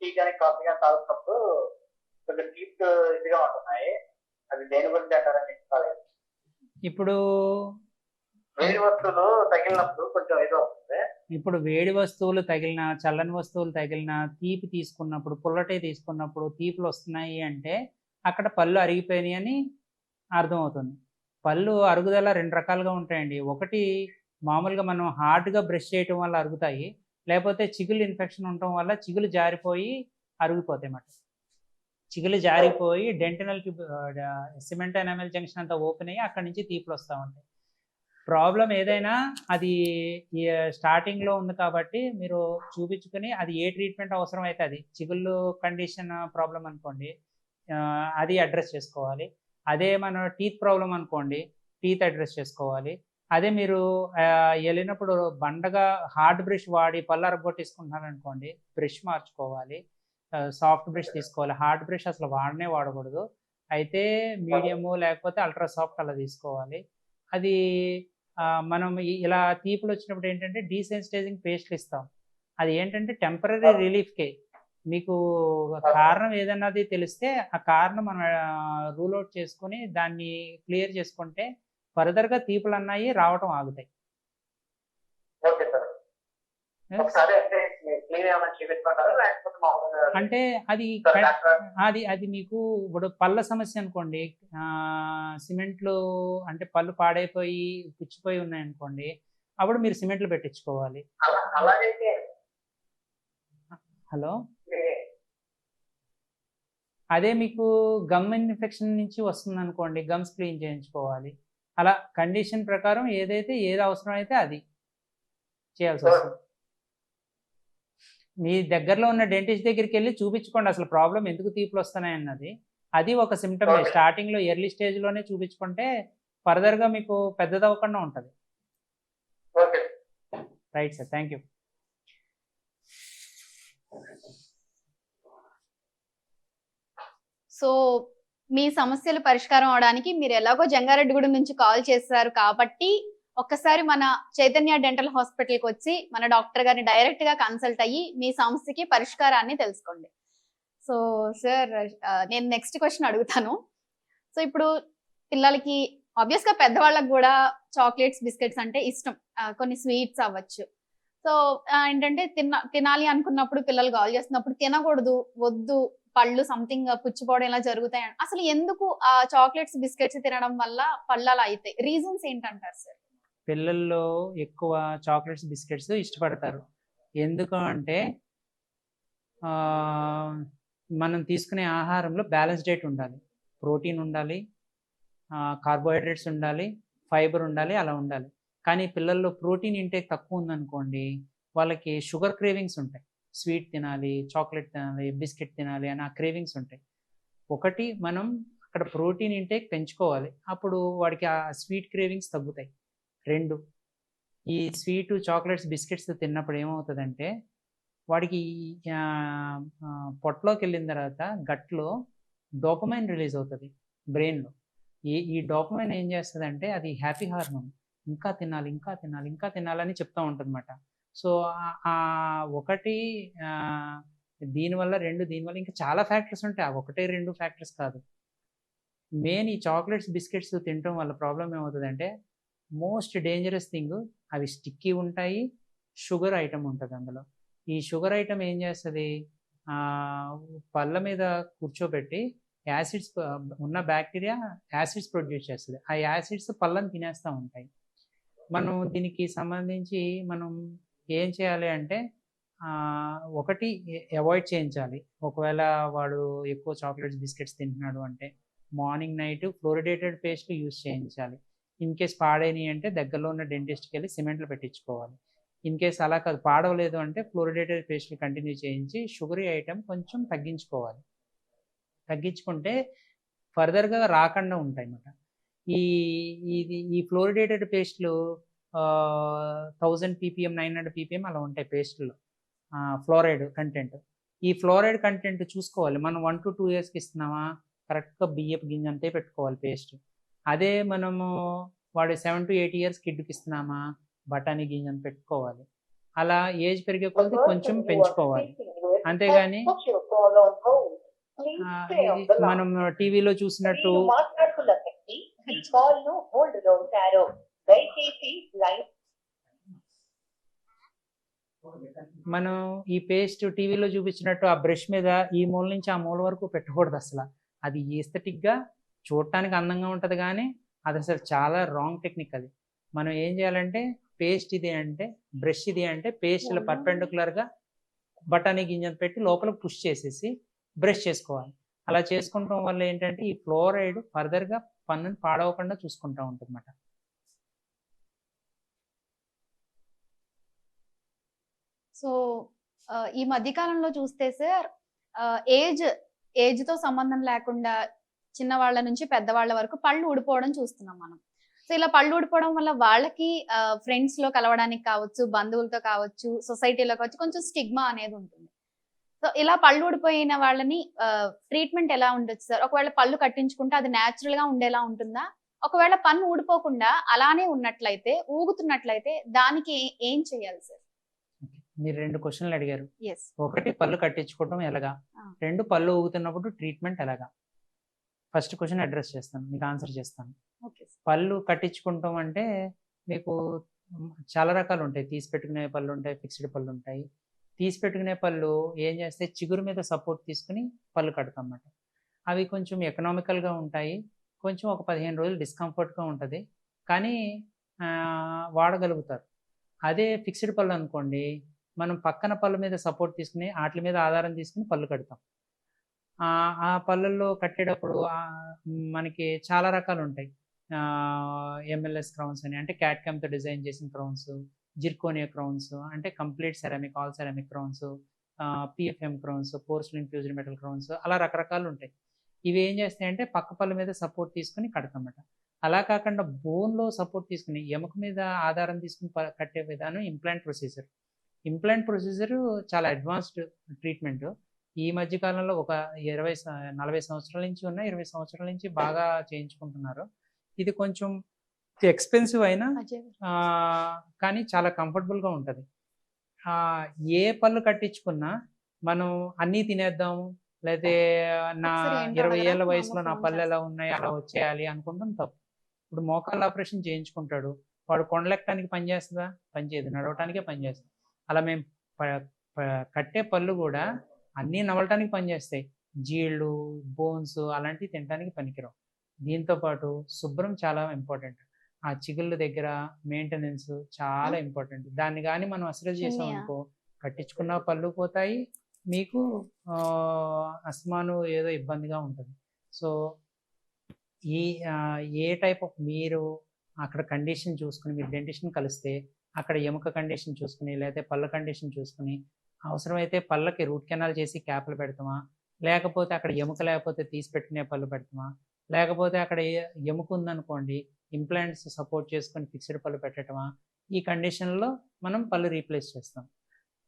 టీ కానీ కాఫీ కానీ తాగుతున్నప్పుడు కొంచెం టీత్ ఇదిగా ఉంటున్నాయి, అది దేని గురించి అంటారని చెప్తారు. ఇప్పుడు వేడి వస్తువులు తగిలినప్పుడు కొంచెం ఇది వస్తుంది. ఇప్పుడు వేడి వస్తువులు తగిలిన, చల్లని వస్తువులు తగిలిన, తీపి తీసుకున్నప్పుడు, పుల్లటే తీసుకున్నప్పుడు తీపులు వస్తున్నాయి అంటే అక్కడ పళ్ళు అరిగిపోయినాయి అని అర్థమవుతుంది. పళ్ళు అరుగుదల 2 రకాలుగా ఉంటాయండి. ఒకటి మామూలుగా మనం హార్డ్‌గా బ్రష్ చేయటం వల్ల అరుగుతాయి. లేపోతే చిగుళ్ళు ఇన్ఫెక్షన్ ఉండటం వల్ల చిగుళ్ళు జారిపోయి అరిగిపోతాయన్నమాట. చిగుళ్ళు జారిపోయి dentinal tube cement enamel junction అంతా ఓపెన్ అయ్యి అక్కడి నుంచి తీపులొస్తా ఉంటాయి. ప్రాబ్లమ్ ఏదైనా అది స్టార్టింగ్‌లో ఉంది కాబట్టి మీరు చూపించుకొని అది ఏ ట్రీట్మెంట్ అవసరమైతే అది. చిగుళ్ళు కండిషన్ ప్రాబ్లమ్ అనుకోండి, అది అడ్రెస్ చేసుకోవాలి. అదే మన టీత్ ప్రాబ్లమ్ అనుకోండి, టీత్ అడ్రెస్ చేసుకోవాలి. అదే మీరు ఎళ్ళినప్పుడు బండగా హార్డ్ బ్రష్ వాడి పళ్ళు అరగ్గొట్టేసుకుంటున్నారనుకోండి, బ్రష్ మార్చుకోవాలి. సాఫ్ట్ బ్రష్ తీసుకోవాలి. హార్డ్ బ్రష్ అసలు వాడనే వాడకూడదు. అయితే మీడియము లేకపోతే అల్ట్రా సాఫ్ట్ అలా తీసుకోవాలి. అది మనం ఇలా తీపులొచ్చినప్పుడు ఏంటంటే డీసెన్సిటైజింగ్ పేస్టులు ఇస్తాం. అది ఏంటంటే టెంపరరీ రిలీఫ్‌కే. మీకు కారణం ఏదన్నది తెలిస్తే ఆ కారణం మనం రూల్ ఔట్ చేసుకొని దాన్ని క్లియర్ చేసుకుంటే ఫర్దర్‌గా తీపులన్నాయి రావటం ఆగుతాయి. Okay sir. ఒకసారి అంటే క్లీన్ ఏమైనా చూపించమంటారా లేకపోతే మామూలుగా అంటే అది సార్ డాక్టర్ అది మీకు ఇప్పుడు పళ్ళ సమస్య అనుకోండి, సిమెంట్లు అంటే పళ్ళు పాడైపోయి, పుచ్చిపోయి ఉన్నాయనుకోండి, అప్పుడు మీరు సిమెంట్లు పెట్టించుకోవాలి. అలాగైతే హలో! ఏ- అదే మీకు గమ్ ఇన్ఫెక్షన్ నుంచి వస్తుందనుకోండి, గమ్స్ క్లీన్ చేయించుకోవాలి. అలా కండిషన్ ప్రకారం ఏది అవసరమైతే అది చేయాల్సొస్తుంది. మీ దగ్గరలో ఉన్న డెంటిస్ట్ దగ్గరికెళ్ళి చూపించుకోండి అసలు ప్రాబ్లమ్ ఎందుకు తీపులొస్తున్నాయన్నది. అది ఒక సిమ్టమే. ఓకే. స్టార్టింగ్‌లో ఎర్లీ స్టేజ్‌లోనే చూపించుకుంటే ఫర్దర్‌గా మీకు పెద్దదవ్వకుండా ఉంటది. Okay. Right sir. Thank you. So మీ సమస్యలు పరిష్కారం అవడానికి మీరు ఎలాగో జంగారెడ్డిగూడెం నుంచి కాల్ చేశారు కాబట్టి ఒక్కసారి మన చైతన్య డెంటల్ హాస్పిటల్కి వచ్చి మన డాక్టర్ గారిని డైరెక్ట్ గా కన్సల్ట్ అయ్యి మీ సమస్యకి పరిష్కారాన్ని తెలుసుకోండి. సో సార్, నేను నెక్స్ట్ క్వశ్చన్ అడుగుతాను. సో ఇప్పుడు పిల్లలకి ఆబ్వియస్ గా పెద్దవాళ్ళకి కూడా చాక్లెట్స్ బిస్కెట్స్ అంటే ఇష్టం, కొన్ని స్వీట్స్ అవ్వచ్చు. సో ఏంటంటే తినాలి అనుకున్నప్పుడు పిల్లలు కాల్ చేస్తున్నప్పుడు తినకూడదు, వద్దు, పళ్ళు సంథింగ్ పుచ్చిపోవడం ఇలా జరుగుతాయి. అసలు ఎందుకు ఆ చాక్లెట్స్ బిస్కెట్స్ తినడం వల్ల పళ్ళు అలా అవుతాయి? రీజన్స్ ఏంటంటారు సార్? పిల్లల్లో ఎక్కువ చాక్లెట్స్, బిస్కెట్స్ ఇష్టపడతారు. ఎందుకు అంటే మనం తీసుకునే ఆహారంలో బ్యాలెన్స్ డైట్ ఉండాలి. ప్రోటీన్ ఉండాలి, కార్బోహైడ్రేట్స్ ఉండాలి, ఫైబర్ ఉండాలి, అలా ఉండాలి. కానీ పిల్లల్లో ప్రోటీన్ ఇంటేక్ తక్కువ ఉందనుకోండి, వాళ్ళకి షుగర్ క్రేవింగ్స్ ఉంటాయి. స్వీట్ తినాలి, చాక్లెట్ తినాలి, బిస్కెట్ తినాలి అని ఆ క్రేవింగ్స్ ఉంటాయి. ఒకటి మనం అక్కడ ప్రోటీన్ ఇంటేక్ పెంచుకోవాలి. అప్పుడు వాడికి ఆ స్వీట్ క్రేవింగ్స్ తగ్గుతాయి. 2 ఈ స్వీటు, చాక్లెట్స్, బిస్కెట్స్ తిన్నప్పుడు ఏమవుతదంటే వాడికి పొట్టలోకెళ్ళిన తర్వాత గట్‌లో డోపమైన్ రిలీజ్ అవుతది బ్రెయిన్‌లో. ఈ డోపమైన్ ఏం చేస్తదంటే అది హ్యాపీ హార్మోన్. ఇంకా తినాలి, ఇంకా తినాలి, ఇంకా తినాలని చెప్తా ఉంటదన్నమాట. సో, ఒకటి దీనివల్ల 2 దీనివల్ల ఇంకా చాలా ఫ్యాక్టర్స్ ఉంటాయి. ఆ 1, 2 ఫ్యాక్టర్స్ కాదు. మెయిన్ ఈ చాక్లెట్స్, బిస్కెట్స్ తినటం వల్ల ప్రాబ్లమ్ ఏమవుతదంటే మోస్ట్ డేంజరస్ థింగ్ అవి స్టిక్కీ ఉంటాయి. షుగర్ ఐటెమ్ ఉంటది అందులో. ఈ షుగర్ ఐటెమ్ ఏం చేస్తది, పళ్ళ మీద కూర్చోబెట్టి యాసిడ్స్ ఉన్న బ్యాక్టీరియా యాసిడ్స్ ప్రొడ్యూస్ చేస్తది. ఆ యాసిడ్స్ పళ్ళని తినేస్తా ఉంటాయి. మనం దీనికి సంబంధించి మనం ఏం చేయాలి అంటే ఒకటి అవాయిడ్ చేయించాలి. ఒకవేళ వాడు ఎక్కువ చాక్లెట్స్, బిస్కెట్స్ తింటున్నాడు అంటే మార్నింగ్, నైట్ ఫ్లోరిడేటెడ్ పేస్ట్లు యూజ్ చేయించాలి. ఇన్‌కేస్ పాడైనయి అంటే దగ్గరలో ఉన్న డెంటిస్ట్‌కెళ్ళి సిమెంట్లు పెట్టించుకోవాలి. ఇన్‌కేస్ అలా కాదు, పాడవలేదు అంటే ఫ్లోరిడేటెడ్ పేస్టులు కంటిన్యూ చేయించి షుగరీ ఐటెమ్ కొంచెం తగ్గించుకోవాలి. తగ్గించుకుంటే ఫర్దర్‌గా రాకుండా ఉంటాయన్నమాట. ఈ ఫ్లోరిడేటెడ్ పేస్టులు 1000 పీపీఎం, 900 పీపీఎం అలా ఉంటాయి పేస్టుల్లో ఫ్లోరైడ్ కంటెంట్. ఈ ఫ్లోరైడ్ కంటెంట్ చూసుకోవాలి. మనం 1-2 ఇయర్స్‌కి ఇస్తున్నామా, కరెక్ట్‌గా బియ్యపు గింజంతే పెట్టుకోవాలి పేస్ట్. అదే మనము వాడు 7-8 ఇయర్స్ కిడ్‌కి ఇస్తున్నామా, బఠానీ గింజను పెట్టుకోవాలి. అలా ఏజ్ పెరిగే కొద్దీ కొంచెం పెంచుకోవాలి. అంతేగాని మనం టీవీలో చూసినట్టు మాట్లాడుతున్న వ్యక్తి ఈ కాల్ ను హోల్డ్ లో ఉంచారు. దయచేసి లైన్ మనం ఈ పేస్ట్ టీవీలో చూపించినట్టు ఆ బ్రష్ మీద ఈ మూల నుంచి ఆ మూల వరకు పెట్టకూడదు అసలు. అది ఈస్థెటిక్గా చూడటానికి అందంగా ఉంటుంది, కానీ అది అసలు చాలా రాంగ్ టెక్నిక్. అది మనం ఏం చేయాలంటే పేస్ట్ ఇది అంటే బ్రష్ ఇది అంటే పేస్ట్ ఇలా పర్పెండికులర్గా బఠానీ గింజను పెట్టి లోపల పుష్ చేసేసి బ్రష్ చేసుకోవాలి. అలా చేసుకోవడం వల్ల ఏంటంటే ఈ ఫ్లోరైడ్ ఫర్దర్గా పన్నుని పాడవకుండా చూసుకుంటూ ఉంటుంది అన్నమాట. సో ఈ మధ్య కాలంలో చూస్తే సార్ ఏజ్ ఏజ్‌తో సంబంధం లేకుండా చిన్నవాళ్ళ నుంచి పెద్దవాళ్ళ వరకు పళ్ళు ఊడిపోవడం చూస్తున్నాం మనం. సో ఇలా పళ్ళు ఊడిపోవడం వల్ల వాళ్ళకి ఫ్రెండ్స్‌లో కలవడానికి కావచ్చు, బంధువులతో కావచ్చు, సొసైటీలో కావచ్చు కొంచెం స్టిగ్మా అనేది ఉంటుంది. సో ఇలా పళ్ళు ఊడిపోయిన వాళ్ళని ట్రీట్మెంట్ ఎలా ఉండొచ్చు సార్? ఒకవేళ పళ్ళు కట్టించుకుంటే అది నేచురల్‌గా ఉండేలా ఉంటుందా? ఒకవేళ పన్ను ఊడిపోకుండా అలానే ఉన్నట్లయితే, ఊగుతున్నట్లయితే దానికి ఏం చేయాలి సార్? మీరు 2 క్వశ్చన్లు అడిగారు. యెస్. ఒకటి పళ్ళు కట్టించుకోవడం ఎలాగా, 2 పళ్ళు ఊగుతున్నప్పుడు ట్రీట్మెంట్ ఎలాగా. ఫస్ట్ క్వశ్చన్ అడ్రస్ చేస్తాను, మీకు ఆన్సర్ చేస్తాను. Okay sir. పళ్ళు కట్టించుకుంటాం అంటే మీకు చాలా రకాలు ఉంటాయి. తీసి పెట్టుకునే పళ్ళు ఉంటాయి, ఫిక్స్డ్ పళ్ళు ఉంటాయి. తీసి పెట్టుకునే పళ్ళు ఏం చేస్తే చిగురు మీద సపోర్ట్ తీసుకుని పళ్ళు కడతాం అన్నమాట. అవి కొంచెం ఎకనామికల్గా ఉంటాయి, కొంచెం ఒక 15 రోజులు డిస్కంఫర్ట్గా ఉంటుంది, కానీ వాడగలుగుతారు. అదే ఫిక్స్డ్ పళ్ళు అనుకోండి, మనం పక్కన పళ్ళ మీద సపోర్ట్ తీసుకుని వాటి మీద ఆధారం తీసుకుని పళ్ళు కడతాం. ఆ పళ్ళల్లో కట్టేటప్పుడు మనకి చాలా రకాలు ఉంటాయి. ఎంఎల్ఎస్ క్రౌన్స్ అని అంటే క్యాట్కామ్తో డిజైన్ చేసిన క్రౌన్స్, జిర్కోనియా క్రౌన్స్ అంటే complete ceramic, all ceramic crowns, PFM crowns, porcelain fused metal crowns, అలా రకరకాలు ఉంటాయి. ఇవి ఏం చేస్తాయంటే పక్క పళ్ళ మీద సపోర్ట్ తీసుకుని కడతామన్నమాట. అలా కాకుండా బోన్లో సపోర్ట్ తీసుకుని ఎముక మీద ఆధారం తీసుకుని కట్టే విధానం ఇంప్లాంట్ ప్రొసీజర్. ఇంప్లాంట్ ప్రొసీజర్ చాలా అడ్వాన్స్డ్ ట్రీట్మెంట్. ఈ మధ్య కాలంలో ఒక 40 సంవత్సరాల నుంచి ఉన్న 20 సంవత్సరాల నుంచి బాగా చేయించుకుంటున్నారు. ఇది కొంచెం ఎక్స్పెన్సివ్ అయినా కానీ చాలా కంఫర్టబుల్గా ఉంటుంది. ఏ పళ్ళు కట్టించుకున్నా మనం అన్నీ తినేద్దాము, లేకపోతే నా 20 ఏళ్ళ వయసులో నా పళ్ళు ఎలా ఉన్నాయి అలా వచ్చేయాలి అనుకుంటాం తప్పు. ఇప్పుడు మోకాళ్ళ ఆపరేషన్ చేయించుకుంటాడు, వాడు కొండలెక్కడానికి పనిచేస్తుందా? పనిచేయదు, నడవటానికే పనిచేస్తుంది. అలా మేము కట్టే పళ్ళు కూడా అన్నీ నవలటానికి పనిచేస్తాయి. జీళ్ళు, బోన్స్ అలాంటివి తినడానికి పనికిరావు. దీంతోపాటు శుభ్రం చాలా ఇంపార్టెంట్. ఆ చిగుళ్ళ దగ్గర మెయింటెనెన్స్ చాలా ఇంపార్టెంట్. దాన్ని కానీ మనం అశ్రద్ధ చేసామనుకో కట్టించుకున్న పళ్ళు పోతాయి, మీకు అస్మాను ఏదో ఇబ్బందిగా ఉంటుంది. సో ఏ టైప్ ఆఫ్ మీరు అక్కడ కండిషన్ చూసుకుని మీరు డెంటిస్ట్ని కలిస్తే అక్కడ ఎముక కండిషన్ చూసుకుని లేకపోతే పళ్ళ కండిషన్ చూసుకుని అవసరమైతే పళ్ళకి రూట్ కెనాల్ చేసి క్యాప్లు పెడతామా, లేకపోతే అక్కడ ఎముక లేకపోతే తీసి పెట్టుకునే పళ్ళు పెడతామా, లేకపోతే అక్కడ ఎముక ఉందనుకోండి ఇంప్లాంట్స్ సపోర్ట్ చేసుకొని ఫిక్స్డ్ పళ్ళు పెట్టడమా, ఈ కండిషన్లో మనం పళ్ళు రీప్లేస్ చేస్తాం.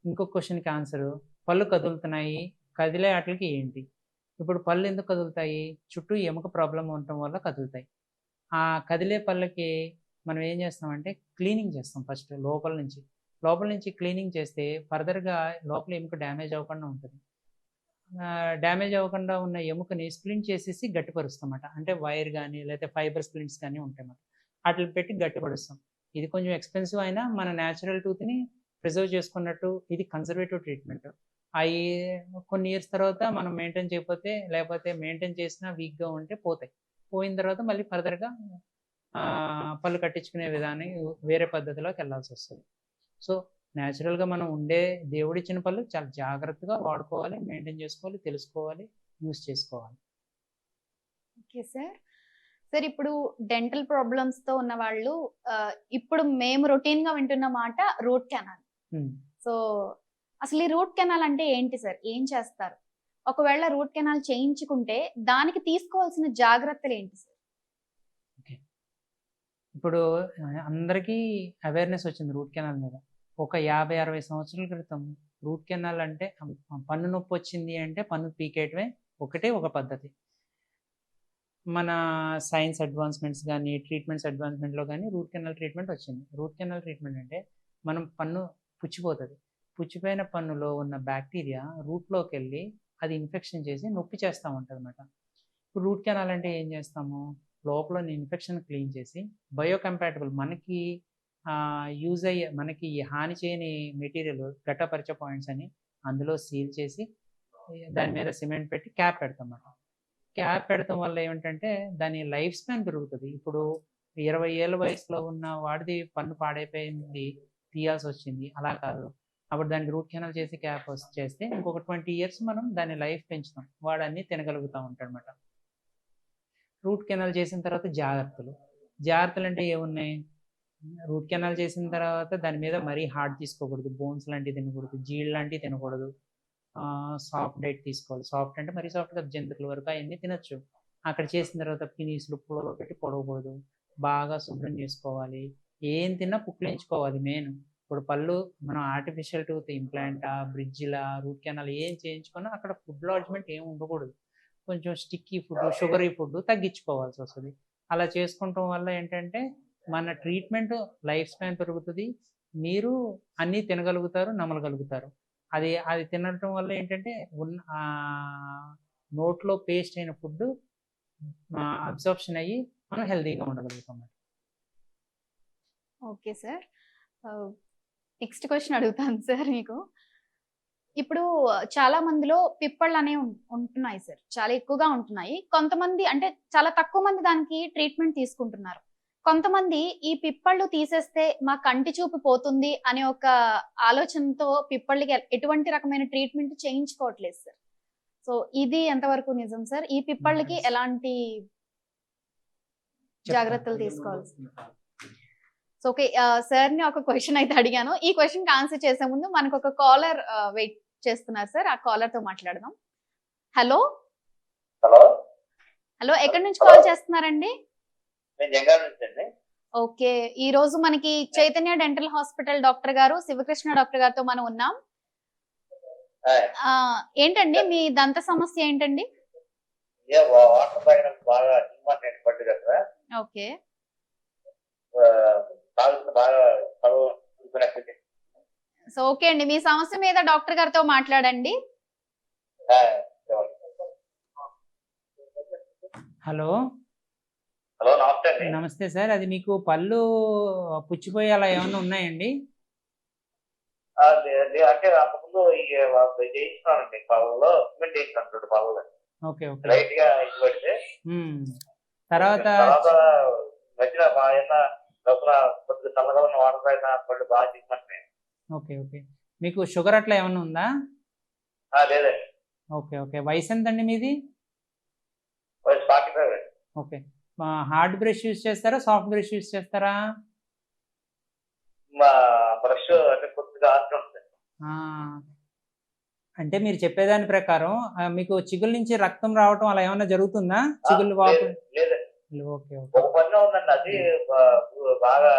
ఇంకొక క్వశ్చన్కి ఆన్సరు, పళ్ళు కదులుతున్నాయి, కదిలే వాటికి ఏంటి? ఇప్పుడు పళ్ళు ఎందుకు కదులుతాయి? చుట్టూ ఎముక ప్రాబ్లం ఉండటం వల్ల కదులుతాయి. ఆ కదిలే పళ్ళకి మనం ఏం చేస్తామంటే క్లీనింగ్ చేస్తాం. ఫస్ట్ లోపల నుంచి క్లీనింగ్ చేస్తే ఫర్దర్గా లోపల ఎముక డ్యామేజ్ అవ్వకుండా ఉంటుంది. డ్యామేజ్ అవ్వకుండా ఉన్న ఎముకని స్ప్లింట్ చేసేసి గట్టిపరుస్తామట. అంటే వైర్ కానీ లేకపోతే ఫైబర్ స్ప్లింట్స్ కానీ ఉంటాయన్నమాట, వాటిని పెట్టి గట్టిపరుస్తాం. ఇది కొంచెం ఎక్స్పెన్సివ్ అయినా మన న్యాచురల్ టూత్ని ప్రిజర్వ్ చేసుకున్నట్టు ఇది కన్జర్వేటివ్ ట్రీట్మెంట్. అవి కొన్ని ఇయర్స్ తర్వాత మనం మెయింటైన్ చేయకపోతే లేకపోతే మెయింటైన్ చేసినా వీక్గా ఉంటే పోతాయి. పోయిన తర్వాత మళ్ళీ ఫర్దర్గా పళ్ళు కట్టించుకునే విధానం వేరే పద్ధతిలోకి వెళ్ళాల్సి వస్తుంది. సో న్యాచురల్గా మనం ఉండే దేవుడిచ్చిన పళ్ళు చాలా జాగ్రత్తగా వాడుకోవాలి, మెయింటైన్ చేసుకోవాలి, తెలుసుకోవాలి, యూస్ చేసుకోవాలి. Okay sir. సార్ ఇప్పుడు డెంటల్ ప్రాబ్లమ్స్తో ఉన్న వాళ్ళు ఇప్పుడు మేము రొటీన్గా వింటున్న మాట రూట్ కెనాల్. సో అసలు ఈ రూట్ కెనాల్ అంటే ఏంటి సార్? ఏం చేస్తారు? ఒకవేళ రూట్ కెనాల్ చేయించుకుంటే దానికి తీసుకోవాల్సిన జాగ్రత్తలు ఏంటి సార్? ఓకే, ఇప్పుడు అందరికీ అవేర్నెస్ వచ్చింది రూట్ కెనాల్ మీద. ఒక 50-60 సంవత్సరాల క్రితం రూట్ కెనాల్ అంటే పన్ను నొప్పి వచ్చింది అంటే పన్ను పీకేయటమే ఒక పద్ధతి. మన సైన్స్ అడ్వాన్స్మెంట్స్ కానీ ట్రీట్మెంట్స్ అడ్వాన్స్మెంట్లో కానీ రూట్ కెనాల్ ట్రీట్మెంట్ వచ్చింది. రూట్ కెనాల్ ట్రీట్మెంట్ అంటే మనం పన్ను పుచ్చిపోతుంది, పుచ్చిపోయిన పన్నులో ఉన్న బ్యాక్టీరియా రూట్లోకి వెళ్ళి అది ఇన్ఫెక్షన్ చేసి నొప్పి చేస్తూ ఉంటుంది అన్నమాట. ఇప్పుడు రూట్ కెనాల్ అంటే ఏం చేస్తాము, లోపల ఇన్ఫెక్షన్ క్లీన్ చేసి బయోకంపాటబుల్ మనకి యూజ్ అయ్యే మనకి హాని చేయని మెటీరియల్ గట్టపరిచే పాయింట్స్ అని అందులో సీల్ చేసి దాని మీద సిమెంట్ పెట్టి క్యాప్ పెడతాం అన్నమాట. క్యాప్ పెడతాం వల్ల ఏమిటంటే దాని లైఫ్ స్పాన్ పెరుగుతుంది. ఇప్పుడు 20 ఏళ్ళ వయసులో ఉన్న వాడిది పన్ను పాడైపోయింది, తీయాల్సి వచ్చింది. అలా కాదు. అప్పుడు దానికి రూట్ కెనాల్ చేసి క్యాప్ చేస్తే ఇంకొక 20 ఇయర్స్ మనం దాని లైఫ్ పెంచుతాం. వాడు అన్నీ తినగలుగుతా ఉంటాడనమాట. రూట్ కెనాల్ చేసిన తర్వాత జాగ్రత్తలు. జాగ్రత్తలు అంటే ఏమున్నాయి? రూట్ కెనాల్ చేసిన తర్వాత దాని మీద మరీ హార్డ్ తీసుకోకూడదు. బోన్స్ లాంటివి తినకూడదు. జీళ్ళు లాంటివి తినకూడదు. సాఫ్ట్ డైట్ తీసుకోవాలి. సాఫ్ట్ అంటే మరీ సాఫ్ట్ కాదు, జంతువుల వరకు అవన్నీ తినొచ్చు. అక్కడ చేసిన తర్వాత పినీసులు పొడవ పెట్టి పొడవకూడదు. బాగా శుభ్రం చేసుకోవాలి. ఏం తిన్నా పుక్కిలించుకోవాలి మెయిన్. ఇప్పుడు పళ్ళు మనం ఆర్టిఫిషియల్ టూత్ ఇంప్లాంటా, బ్రిడ్జిలా, రూట్ కెనాల్ ఏం చేయించుకున్నా అక్కడ ఫుడ్ లాడ్జ్మెంట్ ఏం ఉండకూడదు. కొంచెం స్టిక్కీ ఫుడ్, షుగరీ ఫుడ్ తగ్గించుకోవాల్సి వస్తుంది. అలా చేసుకుంటాం వల్ల ఏంటంటే మన ట్రీట్మెంట్ లైఫ్ స్పాన్ పెరుగుతుంది. మీరు అన్నీ తినగలుగుతారు, నమ్మగలుగుతారు. అది అది తినడం వల్ల ఏంటంటే నోట్లో పేస్ట్ అయిన ఫుడ్ అబ్జర్ప్షన్ అయ్యి మనం హెల్తీగా ఉండగలుగుతాం. Okay sir. నెక్స్ట్ క్వశ్చన్ అడుగుతాను సార్ మీకు. ఇప్పుడు చాలా మందిలో పిప్పళ్ళు అనేవి ఉంటున్నాయి సార్, చాలా ఎక్కువగా ఉంటున్నాయి. కొంతమంది అంటే చాలా తక్కువ మంది దానికి ట్రీట్మెంట్ తీసుకుంటున్నారు. కొంతమంది ఈ పిప్పళ్ళు తీసేస్తే మా కంటి చూపు పోతుంది అనే ఒక ఆలోచనతో పిప్పళ్ళకి ఎటువంటి రకమైన ట్రీట్మెంట్ చేయించుకోవట్లేదు సార్. సో ఇది ఎంతవరకు నిజం సార్? ఈ పిప్పళ్ళకి ఎలాంటి జాగ్రత్తలు తీసుకోవాలి? సో ఓకే సార్ ని ఒక క్వశ్చన్ అయితే అడిగాను. ఈ క్వశ్చన్ కి ఆన్సర్ చేసే ముందు మనకు ఒక కాలర్ వెయిట్ చేస్తున్నారు సార్. ఆ కాలర్ తో మాట్లాడదాం. హలో హలో హలో, ఎక్కడి నుంచి కాల్ చేస్తున్నారండి? నేను జంగారెడ్డి నుంచి అండి. ఓకే, ఈ రోజు మనకి చైతన్య డెంటల్ హాస్పిటల్ డాక్టర్ గారు, శివకృష్ణ డాక్టర్ గారితో మనం ఉన్నాం. ఏంటండి మీ దంత సమస్య ఏంటండి? వాటర్ తాగినప్పుడు బాగా ఇంపార్టెంట్ పట్టు కదా. ఓకే, బాగా సో ఓకే అండి, మీ సమస్య మీద డాక్టర్ గారితో మాట్లాడండి. హలో హలో, నమస్తే అండి. నమస్తే సార్. అది మీకు పళ్ళు పుచ్చిపోయి అలా ఏమన్నా ఉన్నాయండి? అంటే అంతకుముందు చేయించున్నానండి. పాలలో సిమెంట్ చేయించుకుంటాడు పాలలో. Okay okay. లైట్ గా ఇది పడితే తర్వాత మధ్యన బాగా లోపల కొద్దిగా చల్లగా ఉన్న వాటర్ పైన పళ్ళు బాగా తీసుకుంటున్నాయి. Okay okay. మీకు షుగర్ అట్లా ఏమన్నా ఉందా? లేదండి. Okay okay. వయసు ఎంతండి మీది? 45. ఓకే. హార్డ్ బ్రష్ యూజ్ చేస్తారా, సాఫ్ట్ బ్రష్ యూజ్ చేస్తారా? బ్రష్ అంటే కొద్దిగా హార్డ్ ఉంటుంది. అంటే మీరు చెప్పేదాని ప్రకారం మీకు చిగుళ్ళ నుంచి రక్తం రావటం అలా ఏమైనా జరుగుతుందా? చిగుళ్ళు వాపు? లేదండి. Okay okay. ఒక పన్ను ఉందండి, అది బాగా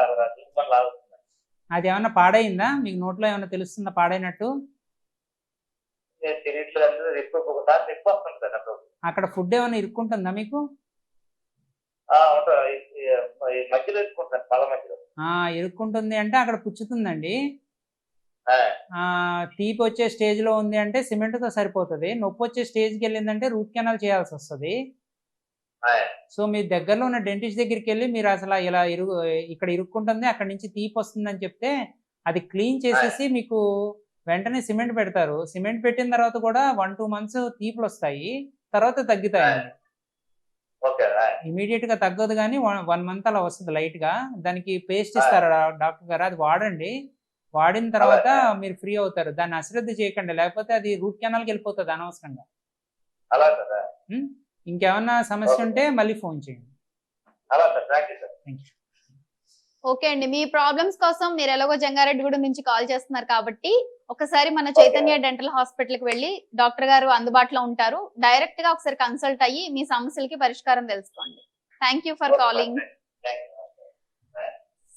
లాగుతుంది. అది ఏమన్నా పాడైందా? మీకు నోట్లో ఏమైనా తెలుస్తుందా పాడైనట్టు? తెలియట్లేదు. ఒకసారి నొప్పి వస్తుంది సార్ నాకు. అక్కడ ఫుడ్ ఏమైనా ఇరుక్కుంటుందా మీకు? మధ్యలో ఇరుక్కుంటాను, పళ్ళ మధ్యలో. ఇరుక్కుంటుంది అంటే అక్కడ పుచ్చుతుందండి. తీపి వచ్చే స్టేజ్ లో ఉంది అంటే సిమెంట్ తో సరిపోతుంది. నొప్పి వచ్చే స్టేజ్కి వెళ్ళిందంటే రూట్ కెనాల్ చేయాల్సి వస్తుంది. సో మీ దగ్గరలో ఉన్న డెంటిస్ట్ దగ్గరికి వెళ్ళి మీరు అసలు ఇలా ఇక్కడ ఇరుక్కుంటుంది, అక్కడ నుంచి తీపి వస్తుందని చెప్తే అది క్లీన్ చేసేసి మీకు వెంటనే సిమెంట్ పెడతారు. సిమెంట్ పెట్టిన తర్వాత కూడా 1-2 months తీపులు వస్తాయి, తర్వాత తగ్గుతాయండి. ఇమీడియట్ గా తగ్గదు కానీ 1 month అలా వస్తుంది లైట్ గా. దానికి పేస్ట్ ఇస్తారు డాక్టర్ గారు, అది వాడండి. వాడిన తర్వాత మీరు ఫ్రీ అవుతారు. దాన్ని అశ్రద్ధ చేయకండి, లేకపోతే అది రూట్ కెనాల్కి వెళ్ళిపోతుంది అనవసరంగా. ఇంకేమన్నా సమస్య ఉంటే మళ్ళీ ఫోన్ చేయండి. ఓకే అండి, మీ ప్రాబ్లమ్స్ కోసం మీరు ఎలాగో జంగారెడ్డిగూడెం నుంచి కాల్ చేస్తున్నారు కాబట్టి ఒకసారి మన చైతన్య డెంటల్ హాస్పిటల్ కి వెళ్ళి డాక్టర్ గారు అందుబాటులో ఉంటారు. డైరెక్ట్ గా ఒకసారి కన్సల్ట్ అయ్యి మీ సమస్యలకి పరిష్కారం తెలుసుకోండి. Thank you for calling.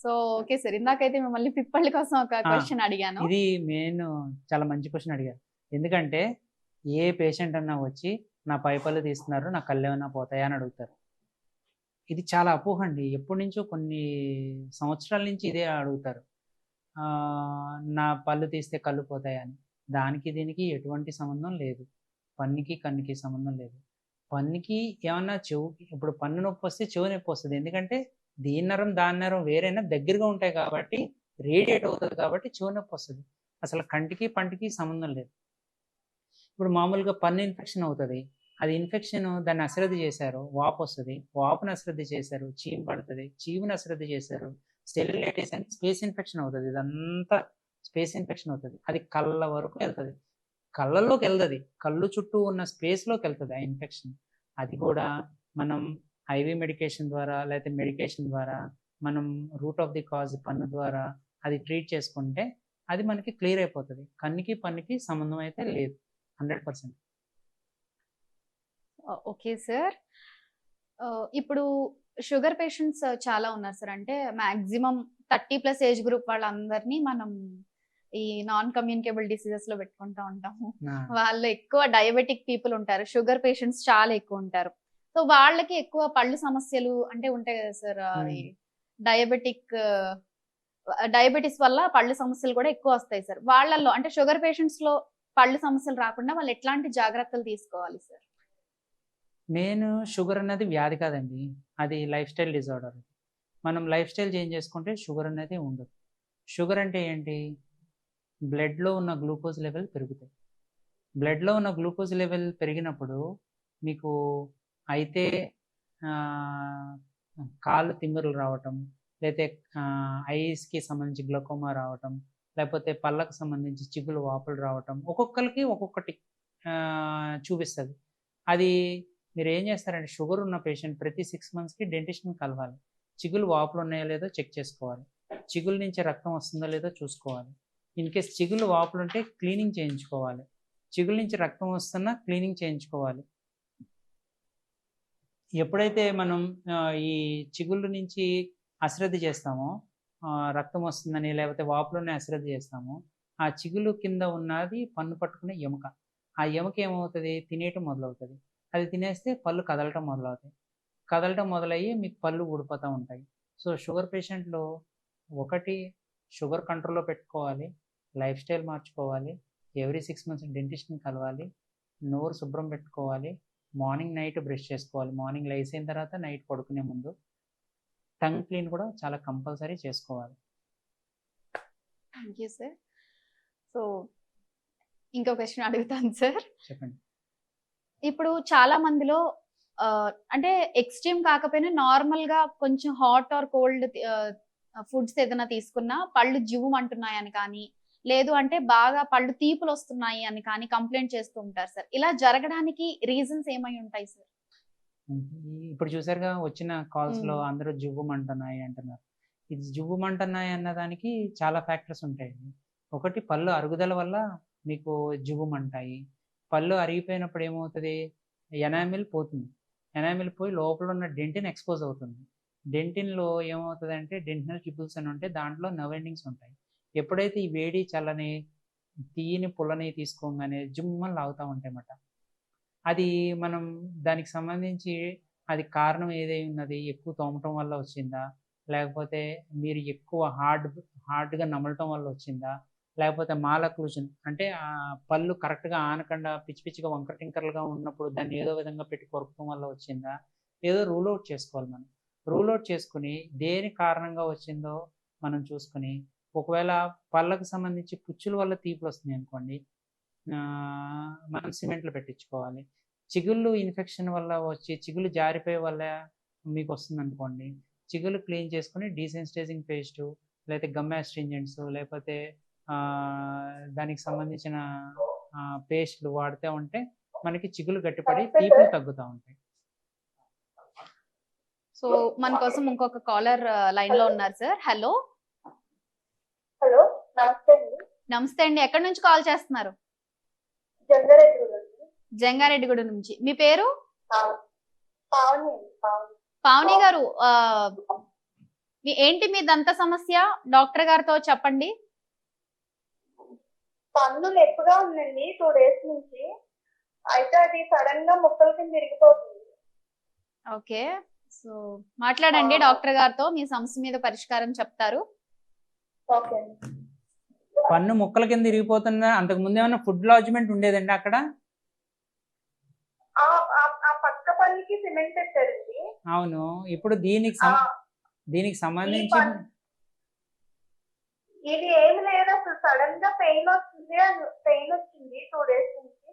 So okay sir, ఇందాకైతే మిమ్మల్ని పిప్పళ్ళ కోసం ఒక క్వశ్చన్ అడిగాను. ఇది నేను చాలా మంచి క్వశ్చన్ అడిగాను. ఎందుకంటే ఏ పేషెంట్ అన్నా వచ్చి నా పై పళ్ళు తీస్తున్నారు, నా కళ్ళు ఏమైనా పోతాయా అని అడుగుతారు. ఇది చాలా అపోహ అండి. ఎప్పటి నుంచో కొన్ని సంవత్సరాల నుంచి ఇదే అడుగుతారు, నా పళ్ళు తీస్తే కళ్ళు పోతాయని. దానికి దీనికి ఎటువంటి సంబంధం లేదు. పన్నుకి కన్నుకి సంబంధం లేదు. పన్నుకి ఏమన్నా చెవుకి, ఇప్పుడు పన్ను నొప్పి వస్తే చెవు నొప్పి వస్తుంది. ఎందుకంటే దీని నరం దాని నరం వేరైనా దగ్గరగా ఉంటాయి కాబట్టి రేడియేట్ అవుతుంది కాబట్టి చెవు నొప్పి వస్తుంది. అసలు కంటికి పంటికి సంబంధం లేదు. ఇప్పుడు మామూలుగా పన్ను ఇన్ఫెక్షన్ అవుతుంది, అది ఇన్ఫెక్షన్, దాన్ని అశ్రద్ధ చేశారు, వాపు వస్తుంది, వాపుని అశ్రద్ధ చేశారు, చీము పడుతుంది, చీముని అశ్రద్ధ చేశారు, సెల్యులైటిస్ అని స్పేస్ ఇన్ఫెక్షన్ అవుతుంది. ఇదంతా స్పేస్ ఇన్ఫెక్షన్ అవుతుంది. అది కళ్ళ వరకు వెళ్తుంది, కళ్ళలోకి వెళ్తుంది, కళ్ళు చుట్టూ ఉన్న స్పేస్లోకి వెళ్తుంది ఆ ఇన్ఫెక్షన్. అది కూడా మనం ఐవి మెడికేషన్ ద్వారా లేకపోతే మెడికేషన్ ద్వారా మనం రూట్ ఆఫ్ ది కాజ్ పన్ను ద్వారా అది ట్రీట్ చేసుకుంటే అది మనకి క్లియర్ అయిపోతుంది. కన్నుకి పన్నుకి సంబంధం అయితే లేదు 100%. Okay sir. ఇప్పుడు షుగర్ పేషెంట్స్ చాలా ఉన్నారు సార్. అంటే మాక్సిమం 30+ ఏజ్ గ్రూప్ వాళ్ళందరినీ మనం ఈ నాన్ కమ్యూనికేబుల్ డిసీజెస్ లో పెట్టుకుంటా ఉంటాము. వాళ్ళు ఎక్కువ డయాబెటిక్ పీపుల్ ఉంటారు, షుగర్ పేషెంట్స్ చాలా ఎక్కువ ఉంటారు. సో వాళ్ళకి ఎక్కువ పళ్ళు సమస్యలు అంటే ఉంటాయి కదా సార్. డయాబెటిస్ వల్ల పళ్ళు సమస్యలు కూడా ఎక్కువ వస్తాయి సార్. వాళ్ళల్లో అంటే షుగర్ పేషెంట్స్ లో పళ్ళు సమస్యలు రాకుండా వాళ్ళు ఎట్లాంటి జాగ్రత్తలు తీసుకోవాలి సార్? మెయిన్ షుగర్ అనేది వ్యాధి కాదండి, అది లైఫ్ స్టైల్ డిజార్డర్. మనం లైఫ్ స్టైల్ చేంజ్ చేసుకుంటే షుగర్ అనేది ఉండదు. షుగర్ అంటే ఏంటి? బ్లడ్లో ఉన్న గ్లూకోజ్ లెవెల్ పెరుగుతాయి. బ్లడ్లో ఉన్న గ్లూకోజ్ లెవెల్ పెరిగినప్పుడు మీకు అయితే కాళ్ళు తిమ్మిరులు రావటం, లేకపోతే ఐస్కి సంబంధించి గ్లకోమా రావటం, లేకపోతే పళ్ళకు సంబంధించి చిగులు వాపులు రావటం, ఒక్కొక్కరికి ఒక్కొక్కటి చూపిస్తుంది. అది మీరు ఏం చేస్తారంటే షుగర్ ఉన్న పేషెంట్ ప్రతి 6 monthsకి డెంటిస్ట్ని కలవాలి. చిగులు వాపులు ఉన్నాయో లేదో చెక్ చేసుకోవాలి, చిగుల నుంచి రక్తం వస్తుందో లేదో చూసుకోవాలి. ఇన్ కేస్ చిగులు వాపులు ఉంటే క్లీనింగ్ చేయించుకోవాలి, చిగుల నుంచి రక్తం వస్తున్నా క్లీనింగ్ చేయించుకోవాలి. ఎప్పుడైతే మనం ఈ చిగుళ్ళ నుంచి అశ్రద్ధ చేస్తామో, రక్తం వస్తుందని లేకపోతే వాపులోనే అశ్రద్ధ చేస్తామో, ఆ చిగులు కింద ఉన్నది పన్ను పట్టుకునే ఎముక. ఆ ఎముక ఏమవుతుంది? తినేయటం మొదలవుతుంది. అది తినేస్తే పళ్ళు కదలటం మొదలవుతాయి. కదలటం మొదలయ్యి మీకు పళ్ళు ఊడిపోతూ ఉంటాయి. సో షుగర్ పేషెంట్లు ఒకటి షుగర్ కంట్రోల్లో పెట్టుకోవాలి, లైఫ్ స్టైల్ మార్చుకోవాలి, ఎవ్రీ 6 months డెంటిస్ట్ని కలవాలి, నోరు శుభ్రం పెట్టుకోవాలి, మార్నింగ్ నైట్ బ్రష్ చేసుకోవాలి, మార్నింగ్ లేచిన తర్వాత నైట్ పడుకునే ముందు. టంగ్ క్లీన్ కూడా చాలా కంపల్సరీ చేసుకోవాలి. Thank you sir. సో ఇంకో క్వశ్చన్ అడుగుతాను సార్. చెప్పండి. ఇప్పుడు చాలా మందిలో అంటే ఎక్స్ట్రీమ్ కాకపోయినా నార్మల్ గా కొంచెం హాట్ ఆర్ కోల్డ్ ఫుడ్స్ ఏదైనా తీసుకున్నా పళ్ళు జివ్వుమంటున్నాయని కానీ, లేదు అంటే బాగా పళ్ళు తీపులు వస్తున్నాయి అని కానీ కంప్లైంట్ చేస్తూ ఉంటారు సార్. ఇలా జరగడానికి రీజన్స్ ఏమై ఉంటాయి సార్? ఇప్పుడు చూసారుగా వచ్చిన కాల్స్లో అందరూ జివ్వుమంటున్నాయి అంటున్నారు. ఇది జివ్వుమంటున్నాయి అన్నదానికి చాలా ఫ్యాక్టర్స్ ఉంటాయండి. ఒకటి పళ్ళు అరుగుదల వల్ల మీకు జివ్వుమంటాయి. పళ్ళు అరిగిపోయినప్పుడు ఏమవుతుంది? ఎనామిల్ పోతుంది, ఎనామిల్ పోయి లోపల ఉన్న డెంటిన్ ఎక్స్పోజ్ అవుతుంది. డెంటిన్లో ఏమవుతుంది అంటే డెంటినల్ ట్యూబుల్స్ అని ఉంటే దాంట్లో నర్వ్ ఎండింగ్స్ ఉంటాయి. ఎప్పుడైతే ఈ వేడి చల్లని తీయని పుల్లని తీసుకోగానే జుమ్మని లాగుతూ ఉంటాయి అన్నమాట. అది మనం దానికి సంబంధించి అది కారణం ఏదై ఉన్నది, ఎక్కువ తోమటం వల్ల వచ్చిందా, లేకపోతే మీరు ఎక్కువ హార్డ్గా నమలటం వల్ల వచ్చిందా, లేకపోతే మాలక్లూజన్ అంటే పళ్ళు కరెక్ట్గా ఆనకుండా పిచ్చి పిచ్చిగా వంకర టింకర్లుగా ఉన్నప్పుడు దాన్ని ఏదో విధంగా పెట్టి కొరకటం వల్ల వచ్చిందా, ఏదో రూల్ అవుట్ చేసుకోవాలి. మనం రూల్ అవుట్ చేసుకుని దేని కారణంగా వచ్చిందో మనం చూసుకుని, ఒకవేళ పళ్ళకు సంబంధించి పుచ్చుల వల్ల తీపులు వస్తున్నాయి అనుకోండి, మనం సిమెంట్లు పెట్టించుకోవాలి. చిగుళ్ళు ఇన్ఫెక్షన్ వల్ల వచ్చి చిగుళ్ళు జారిపోయే వల్ల మీకు వస్తుంది అనుకోండి, చిగుళ్ళు క్లీన్ చేసుకుని డీసెన్సిటైజింగ్ పేస్ట్ లేకపోతే గమ్ అస్ట్రింజెంట్స్ లేకపోతే దానికి సంబంధించిన పేస్ట్లు వాడుతూ ఉంటే మనకి చిగులు గట్టిపడి తీపులు తగ్గుతూ ఉంటాయి. సో మన కోసం ఇంకొక కాలర్ లైన్ లో ఉన్నారు సార్. హలో. హలో, నమస్తే అండి. నమస్తే అండి, ఎక్కడి నుంచి కాల్ చేస్తున్నారు? జంగారెడ్డిగూడ నుంచి. మీ పేరు? పావని గారు. ఏంటి మీ దంత సమస్య? డాక్టర్ గారితో చెప్పండి. పన్ను నొప్పిగా ఉందండి 2 days నుంచి. అయితే అది సడన్ గా ముక్కల కింద తిరిగిపోతుంది. ఓకే, సో మాట్లాడండి డాక్టర్ గారితో, మీ సమస్య మీద పరిష్కారం చెప్తారు. ఓకే. పన్ను ముక్కల కింద తిరిగిపోతున్నా, అంతకు ముందు ఏమైనా ఫుడ్ లాడ్జ్మెంట్ ఉండేదండి అక్కడ? ఆ పక్క పన్నుకి సిమెంట్ పెట్టారండి. అవును. ఇప్పుడు దీనికి సంబంధించి ఇది ఏమి లేదు, అసలు సడన్ గా పెయిన్ వచ్చింది 2 days నుంచి.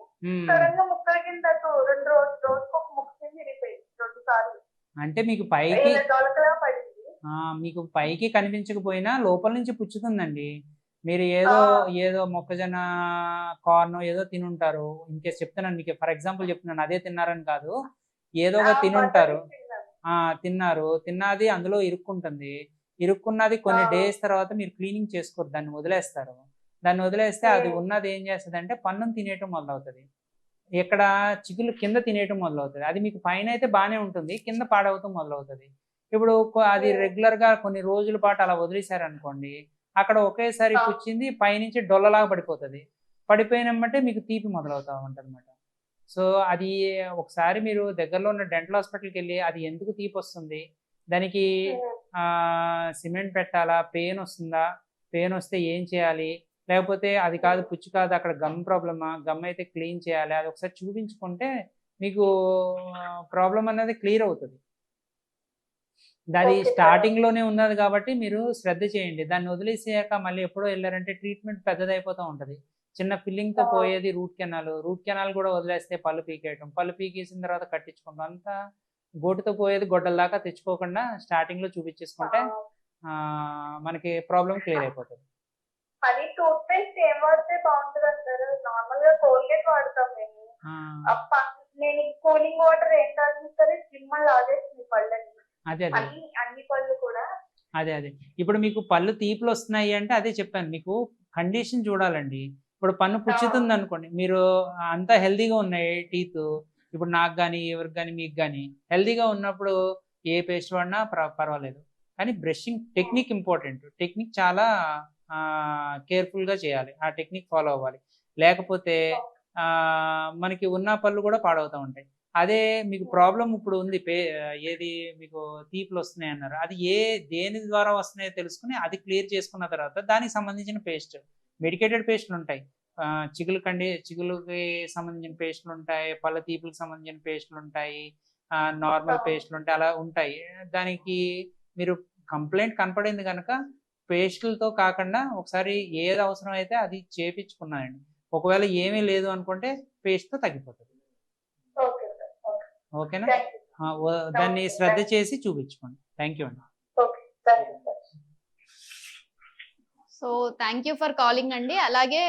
సడన్ గా ముక్కల కింద 2 రోజులకు ఒక ముక్క కింద విరిగిపోయింది 2 సార్లు. అంటే మీకు పైకి ఇలా దొలకలా పడింది. మీకు పైకి కనిపించకపోయినా లోపల నుంచి పుచ్చుతుందండి. మీరు ఆ, ఏదో మొక్కజొన్న కార్న్ ఏదో తినుంటారు. ఇన్ కేస్ చెప్తున్నాను మీకు, ఫర్ ఎగ్జాంపుల్ చెప్తున్నాను, అదే తిన్నారని కాదు, ఏదో ఒక తినుంటారు. బఠానీ తిన్నాను. తిన్నది అందులో ఇరుక్కుంటుంది. ఇరుక్కున్నది కొన్ని ఆ. డేస్ తర్వాత మీరు క్లీనింగ్ చేసుకోరు, దాన్ని వదిలేస్తారు. దాన్ని వదిలేస్తే అది ఉమ్. ఉన్నది ఏం చేస్తుందంటే పన్నును తినేయటం మొదలవుతుంది. ఇక్కడ చిగులు కింద తినేయటం మొదలవుతుంది. అది మీకు పైన అయితే బాగానే ఉంటుంది, కింద పాడవటం మొదలవుతుంది. ఇప్పుడు అది ఉమ్. రెగ్యులర్ గా కొన్ని రోజుల పాటు అలా వదిలేశారనుకోండి, అక్కడ ఒకేసారి ఆ. పుచ్చింది పైనుంచి డొల్లలాగా పడిపోతుంది. పడిపోయినమ్మంటే మీకు తీపి మొదలవుతా ఉంటుంది అనమాట. సో అది ఒకసారి మీరు దగ్గరలో ఉన్న డెంటల్ హాస్పిటల్కి వెళ్ళి అది ఎందుకు తీపి వస్తుంది, దానికి ఉమ్. సిమెంట్ పెట్టాలా, పెయిన్ వస్తుందా, పెయిన్ వస్తే ఏం చేయాలి, లేకపోతే అది కాదు పుచ్చు కాదు అక్కడ గమ్ ప్రాబ్లమా, గమ్ అయితే క్లీన్ చేయాలి, అది ఒకసారి చూపించుకుంటే మీకు ప్రాబ్లం అనేది క్లియర్ అవుతుంది. అది ఓకే సార్. స్టార్టింగ్ లోనే ఉన్నది కాబట్టి మీరు శ్రద్ధ చేయండి. దాన్ని వదిలేసాక మళ్ళీ ఎప్పుడో వెళ్ళారంటే ట్రీట్మెంట్ పెద్దదైపోతూ ఉంటుంది. చిన్న ఫిల్లింగ్ తో ఆ. పోయేది రూట్ కెనాల్ కూడా వదిలేస్తే పళ్ళు పీకేయటం, పళ్ళు పీకేసిన తర్వాత కట్టించుకుంటాం, అంతా గోటుతో పోయేది గొడ్డల దాకా తెచ్చుకోకుండా స్టార్టింగ్ లో చూపించేసుకుంటే ఆ. మనకి ప్రాబ్లం క్లియర్ అయిపోతుంది. అది టూత్ పేస్ట్ ఏం వాడితే బాగుంటుంది అంటారు? నార్మల్ గా కోల్గేట్ వాడతాం మేము. ఆ, నేను కూలింగ్ వాటర్ ఏం తాగినా సరే జిమ్ లాగేస్తుంది పళ్ళని. అదే అదే అన్ని పళ్ళు కూడా. అదే ఇప్పుడు మీకు పళ్ళు తీపులు వస్తున్నాయి అంటే అదే చెప్పాను, మీకు కండిషన్ చూడాలండి. ఇప్పుడు పన్ను పుచ్చుతుంది అనుకోండి, మీరు అంతా హెల్దీగా ఉన్నాయి టీత్, ఇప్పుడు నాకు కానీ ఎవరికి కానీ మీకు కానీ హెల్దీగా ఉన్నప్పుడు ఏ పేస్ట్ వాడినా పర్వాలేదు. కానీ బ్రషింగ్ టెక్నిక్ ఇంపార్టెంట్. టెక్నిక్ చాలా కేర్ఫుల్గా చేయాలి, ఆ టెక్నిక్ ఫాలో అవ్వాలి. లేకపోతే మనకి ఉన్న పళ్ళు కూడా పాడవుతూ ఉంటాయి. అదే మీకు ప్రాబ్లం ఇప్పుడు ఉంది, ఏది మీకు తీపులు వస్తున్నాయి అన్నారు, అది దేని ద్వారా వస్తున్నాయో తెలుసుకుని అది క్లియర్ చేసుకున్న తర్వాత దానికి సంబంధించిన పేస్ట్, మెడికేటెడ్ పేస్ట్లు ఉంటాయి, చిగులుకి సంబంధించిన పేస్ట్లు ఉంటాయి, పళ్ళ తీపులకు సంబంధించిన పేస్ట్లు ఉంటాయి, నార్మల్ పేస్ట్లు ఉంటాయి, అలా ఉంటాయి. దానికి మీరు కంప్లైంట్ కనపడింది కనుక పేస్టులతో కాకుండా ఒకసారి ఏది అవసరం అయితే అది చేపించుకున్నానండి. ఒకవేళ ఏమీ లేదు అనుకుంటే పేస్ట్తో తగ్గిపోతుంది. Okay sir. ఓకే. ఓకేనా? Thank you. దాన్ని శ్రద్ధ చేసి చూపించుకోండి. థ్యాంక్ యూ అండి. Okay. Thank you sir. So thank you for calling అండి. అలాగే